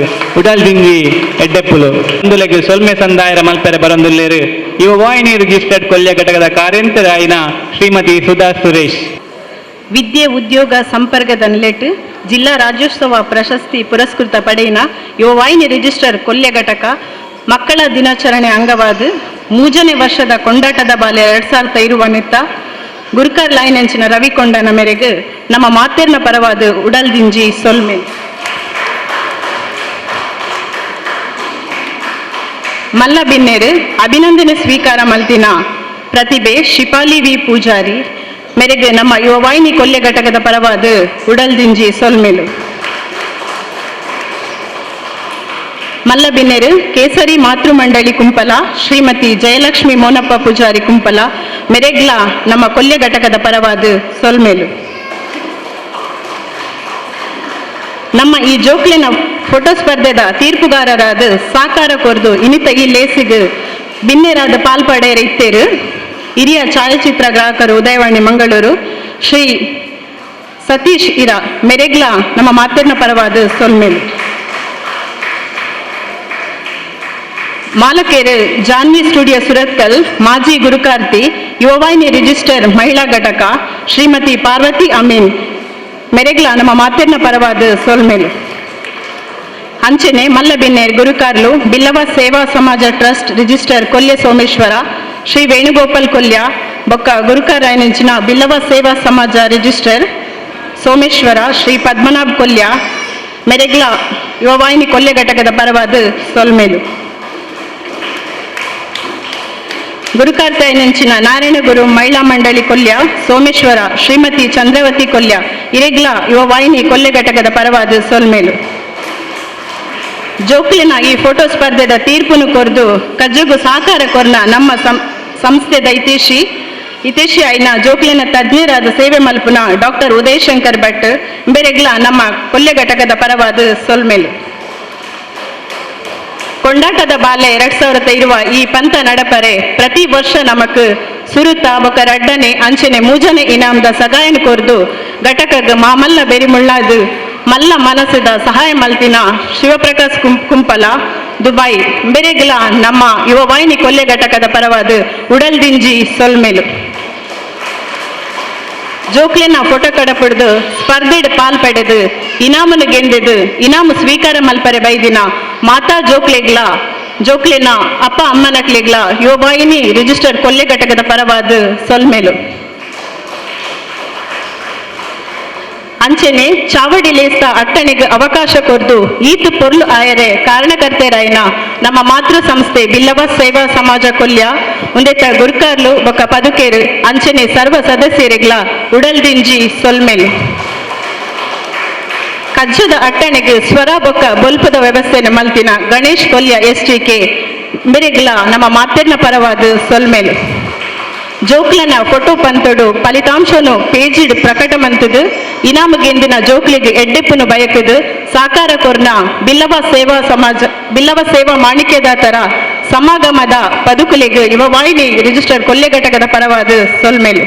ಉಡಲ್ ದಿಂಜಿ ಎಡ್ಡೆಪ್ಪುಲು ಒಂದುಲೆಗೆ ಸೊಲ್ಮೆ ಸಂದಾಯರ ಮಲ್ಪೆರೆ ಬರಂದುಲ್ಲೇರು. ಯುವವಾಹಿನಿ ರಿಜಿಸ್ಟರ್ಡ್ ಕೊಲ್ಯ ಘಟಕದ ಕಾರ್ಯಂತರಾಯಿನ ಶ್ರೀಮತಿ ಸುಧಾ ಸುರೇಶ್. ವಿದ್ಯೆ ಉದ್ಯೋಗ ಸಂಪರ್ಕದ ನೆಲೆಟ್ ಜಿಲ್ಲಾ ರಾಜ್ಯೋತ್ಸವ ಪ್ರಶಸ್ತಿ ಪುರಸ್ಕೃತ ಪಡೆಯಿನ ಯುವವಾಹಿನಿ ರಿಜಿಸ್ಟರ್ ಕೊಲ್ಯ ಘಟಕ ಮಕ್ಕಳ ದಿನಾಚರಣೆ ಅಂಗವಾದ 3ನೇ ವರ್ಷದ ಕೊಂಡಾಟದ ಬಾಲ್ಯ 2020 ನಿತ್ತ ಗುರುಕರ್ ಲೈನ್ ಎಂಚಿನ ರವಿಕೊಂಡನ ಮೇರೆಗೆ ನಮ್ಮ ಮಾತೆರ್ನ ಪರವಾದ ಉಡಲ್ ದಿಂಜಿ ಸೊಲ್ಮೆ ಮಲ್ಲ ಬಿನ್ನೇರು ಅಭಿನಂದನೆ ಸ್ವೀಕಾರ ಮಲ್ತಿನ ಪ್ರತಿಭೆ ಶಿಪಾಲಿ ವಿ ಪೂಜಾರಿ ಮೇರೆಗೆ ನಮ್ಮ ಯುವವಾಹಿನಿ ಕೊಲ್ಯ ಘಟಕದ ಪರವಾದ ಉಡಲ್ ದಿಂಜಿ ಸೊಲ್ಮೆಲು. ಮಲ್ಲಬಿನ್ನೇರು ಕೇಸರಿ ಮಾತೃ ಮಂಡಳಿ ಕುಂಪಲ ಶ್ರೀಮತಿ ಜಯಲಕ್ಷ್ಮಿ ಮೋನಪ್ಪ ಪೂಜಾರಿ ಕುಂಪಲ ಮೆರೆಗ್ಲ ನಮ್ಮ ಕೊಲ್ಯ ಘಟಕದ ಪರವಾದ ಸೊಲ್ಮೇಲು. ನಮ್ಮ ಈ ಜೋಕ್ಲಿನ ಫೋಟೋ ಸ್ಪರ್ಧೆದ ತೀರ್ಪುಗಾರರಾದ ಸಾಕಾರ ಕೊರ್ದು ಇನಿತ ಈ ಲೇಸಿಗೆ ಬಿನ್ನೇರಾದ ಪಾಲ್ಪಡೆಯರ ಇತ್ತೇರು ಹಿರಿಯ ಛಾಯಾಚಿತ್ರ ಗ್ರಾಹಕರು ಉದಯವಾಣಿ ಮಂಗಳೂರು ಶ್ರೀ ಸತೀಶ್ ಇರ ಮೆರೆಗ್ಲ ನಮ್ಮ ಮಾತೆರ್ನ ಪರವಾದ ಸೊಲ್ಮೇಲು. ಮಾಲಕೇರು ಜಾನ್ವಿ ಸ್ಟುಡಿಯೋ ಸುರತ್ಕಲ್ ಮಾಜಿ ಗುರುಕಾರ್ತಿ ಯುವವಾಹಿನಿ ರಿಜಿಸ್ಟರ್ ಮಹಿಳಾ ಘಟಕ ಶ್ರೀಮತಿ ಪಾರ್ವತಿ ಅಮೀನ್ ಮೆರೆಗ್ಲ ನಮ್ಮ ಮಾತೆರ್ನ ಪರವಾದ ಸೊಲ್ಮೇಲು. ಅಂಚನೆ ಮಲ್ಲಬಿನ್ನೇರ್ ಗುರುಕಾರ್ಲು ಬಿಲ್ಲವ ಸೇವಾ ಸಮಾಜ ಟ್ರಸ್ಟ್ ರಿಜಿಸ್ಟರ್ ಕೊಲ್ಯ ಸೋಮೇಶ್ವರ ಶ್ರೀ ವೇಣುಗೋಪಾಲ್ ಕೊಲ್ಯ ಬೊಕ್ಕ ಗುರುಕಾರಾಯನಿಂಚಿನ ಬಿಲ್ಲವ ಸೇವಾ ಸಮಾಜ ರಿಜಿಸ್ಟರ್ ಸೋಮೇಶ್ವರ ಶ್ರೀ ಪದ್ಮನಾಭ್ ಕೊಲ್ಯ ಮೆರೆಗ್ಲ ಯುವವಾಹಿನಿ ಕೊಲ್ಯ ಘಟಕದ ಪರವಾದ ಸೊಲ್ಮೇಲು. ಗುರುಕಾರ್ತೆಯನೆಂಚಿನ ನಾರಾಯಣಗುರು ಮಹಿಳಾ ಮಂಡಳಿ ಕೊಲ್ಯ ಸೋಮೇಶ್ವರ ಶ್ರೀಮತಿ ಚಂದ್ರವತಿ ಕೊಲ್ಯ ಇರೆಗ್ಲ ಯುವವಾಹಿನಿ ಕೊಲ್ಯ ಘಟಕದ ಪರವಾದ ಸೊಲ್ಮೇಲು. ಜೋಕ್ಲಿನ ಈ ಫೋಟೋ ಸ್ಪರ್ಧೆದ ತೀರ್ಪುನು ಕೊರ್ದು ಕಜ್ಜುಗು ಸಹಕಾರ ಕೊರ್ನ ನಮ್ಮ ಸಂಸ್ಥೆದ ಇತೇಶಿ ಆಯ್ನ ಜೋಕ್ಲಿನ ತಜ್ಞರಾದ ಸೇವೆ ಮಲ್ಪುನ ಡಾಕ್ಟರ್ ಉದಯ್ ಶಂಕರ್ ಭಟ್ ಬೆರೆಗ್ಲ ನಮ್ಮ ಕೊಲ್ಯ ಘಟಕದ ಪರವಾದ ಸೊಲ್ಮೇಲು. ಕೊಂಡಾಟದ ಬಾಲೆ 2020 ಈ ಪಂತ ನಡಪರೆ ಪ್ರತಿ ವರ್ಷ ನಮಕ್ ಸುರುತ ಬೊಕ ರಡ್ಡನೆ ಅಂಚನೆ 3ಜನೆ ಇನಾಮದ ಸಗಾಯನ ಕೊರ್ದು ಘಟಕಗ್ ಮಾಮಲ್ಲ ಬೆರಿಮುಳ್ಳಾದು ಮಲ್ಲ ಮನಸ್ಸದ ಸಹಾಯ ಮಲ್ತಿನ ಶಿವಪ್ರಕಾಶ್ ಕುಂಪಲ ದುಬೈ ಬೆರೆಗ್ಲ ನಮ್ಮ ಯುವವಾಹಿನಿ ಕೊಲ್ಯ ಘಟಕದ ಪರವಾದ ಉಡಲ್ ದಿಂಜಿ ಸೊಲ್ಮೇಲು. ಜೋಕ್ಲೆನ ಫೋಟೋ ಕಡಪುಡ್ದು ಸ್ಪರ್ಧೆಡ್ ಪಾಲ್ ಪಡೆದು ಇನಾಮನು ಗೆಂದೆದು ಇನಾಮು ಸ್ವೀಕಾರ ಮಲ್ಪರೆ ಬೈದಿನ ಮಾತಾ ಜೋಕ್ಲೆನ ಅಪ್ಪ ಅಮ್ಮನಕ್ಲೆಗ್ಲ ಯುವವಾಹಿನಿ ರಿಜಿಸ್ಟರ್ಡ್ ಕೊಲ್ಯ ಘಟಕದ ಪರವಾದ ಸೊಲ್ಮೇಲು. ಅಂಚನೆ ಚಾವಡಿ ಲೇಸ್ತ ಅಟ್ಟಣಿಗೆ ಅವಕಾಶ ಕೊರ್ದು ಈತು ಪೊರ್ಲು ಆಯರೆ ಕಾರಣಕರ್ತೆರಾಯಿನ ನಮ್ಮ ಮಾತೃ ಸಂಸ್ಥೆ ಬಿಲ್ಲವ ಸೇವಾ ಸಮಾಜ ಕೊಲ್ಯ ಮುಂದೆತ್ತ ಗುರುಕಾರ್ಲು ಬೊಕ್ಕ ಪದುಕೇರು ಅಂಚನೆ ಸರ್ವ ಸದಸ್ಯರಿಗ್ಲ ಉಡಲ್ ದಿಂಜಿ ಸೊಲ್ಮೇಲು. ಕಜ್ಜದ ಅಟ್ಟಣಿಗೆ ಸ್ವರ ಬೊಕ್ಕ ಬೊಲ್ಪದ ವ್ಯವಸ್ಥೆನ ಮಲ್ತಿನ ಗಣೇಶ್ ಕೊಲ್ಯ STK ಮೆರೆಗ್ಲ ನಮ್ಮ ಮಾತೆರ್ನ ಪರವಾದ ಸೊಲ್ಮೇಲು. ಜೋಕ್ಲನ ಫೋಟೋ ಪಂತೊಡು ಫಲಿತಾಂಶನು ಪೇಜಿಡ್ ಪ್ರಕಟ ಮಂತದು ಇನಾಮು ಗೆಂದಿನ ಜೋಕ್ಲಿಗೆ ಎಡ್ಡೆಪ್ಪುನು ಬಯಕದು ಸಾಕಾರ ಕೊರ್ನ ಬಿಲ್ಲವ ಸೇವಾ ಮಾಣಿಕ್ಯದಾತರ ಸಮಾಗಮದ ಪದುಕುಲಿಗೆ ಯುವವಾಹಿನಿ ರಿಜಿಸ್ಟರ್ ಕೊಲ್ಯ ಘಟಕದ ಪರವಾದ ಸೊಲ್ಮೇಲು.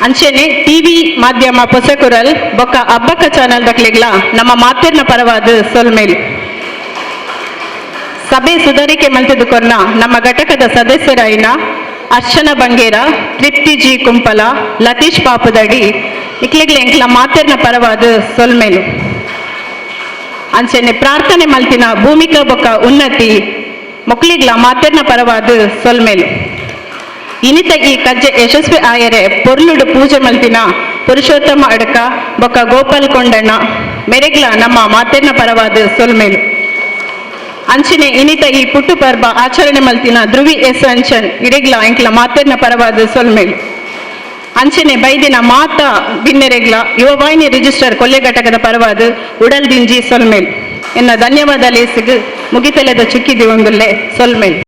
ಅಂಚನೆ ಟಿವಿ ಮಾಧ್ಯಮ ಪೊಸಕುರಲ್ ಬೊಕ್ಕ ಅಬ್ಬಕ್ಕ ಚಾನಲ್ ದಕ್ಲೆಗ್ಲ ನಮ್ಮ ಮಾತೆರ್ನ ಪರವಾದ ಸೊಲ್ಮೇಲು. ಸಭೆ ಸುಧಾರಿಕೆ ಮಂತದು ಕೊರ್ನ ನಮ್ಮ ಘಟಕದ ಸದಸ್ಯರಾಯಿನ ಅರ್ಚನಾ ಬಂಗೇರ ತೃಪ್ತಿ ಜಿ ಕುಂಪಲ ಲತೀಶ್ ಪಾಪದಡಿ ಇಕ್ಲೆಗ್ಲ ಎಂಕ್ಲ ಮಾತೆರ್ನ ಪರವಾದ ಸೊಲ್ಮೇಲು. ಅಂಚನೆ ಪ್ರಾರ್ಥನೆ ಮಲ್ತಿನ ಭೂಮಿಕಾ ಬೊಕ್ಕ ಉನ್ನತಿ ಮೊಕ್ಲಿಗ್ಲ ಮಾತೆರ್ನ ಪರವಾದ ಸೊಲ್ಮೇಲು. ಇನಿತ ಈ ಕಜ್ಜೆ ಯಶಸ್ವಿ ಆಯರೆ ಪೊರ್ಲುಡು ಪೂಜೆ ಮಲ್ತಿನ ಪುರುಷೋತ್ತಮ ಅಡಕ ಬೊಕ್ಕ ಗೋಪಾಲ್ ಕೊಂಡಣ್ಣ ಮೆರೆಗ್ಲ ನಮ್ಮ ಮಾತೆರ್ನ ಪರವಾದ ಸೊಲ್ಮೇಲು. ಅಂಚನೆ ಇನಿತ ಈ ಪುಟ್ಟು ಪರ್ಬ ಆಚರಣೆ ಮಲ್ತಿನ ಧ್ರುವಿ ಎಸ್ ಅಂಚನ್ ಇರೆಗ್ಲ ಎಂಕ್ಲ ಮಾತೆರ್ನ ಪರವಾದ ಸೊಲ್ಮೇಲು. ಅಂಚನೆ ಬೈದಿನ ಮಾತಾ ಬಿನ್ನೆರೆಗ್ಲ ಯುವವಾಹಿನಿ ರಿಜಿಸ್ಟರ್ ಕೊಲ್ಯ ಘಟಕದ ಪರವಾದ ಉಡಲ್ ದಿಂಜಿ ಸೊಲ್ಮೇಲು. ಎನ್ನ ಧನ್ಯವಾದ ಲೇಸಿಗೆ ಮುಗಿತಲೆದ ಚುಕ್ಕಿದಿ ಒಂದುಲ್ಲೆ ಸೊಲ್ಮೇಲು.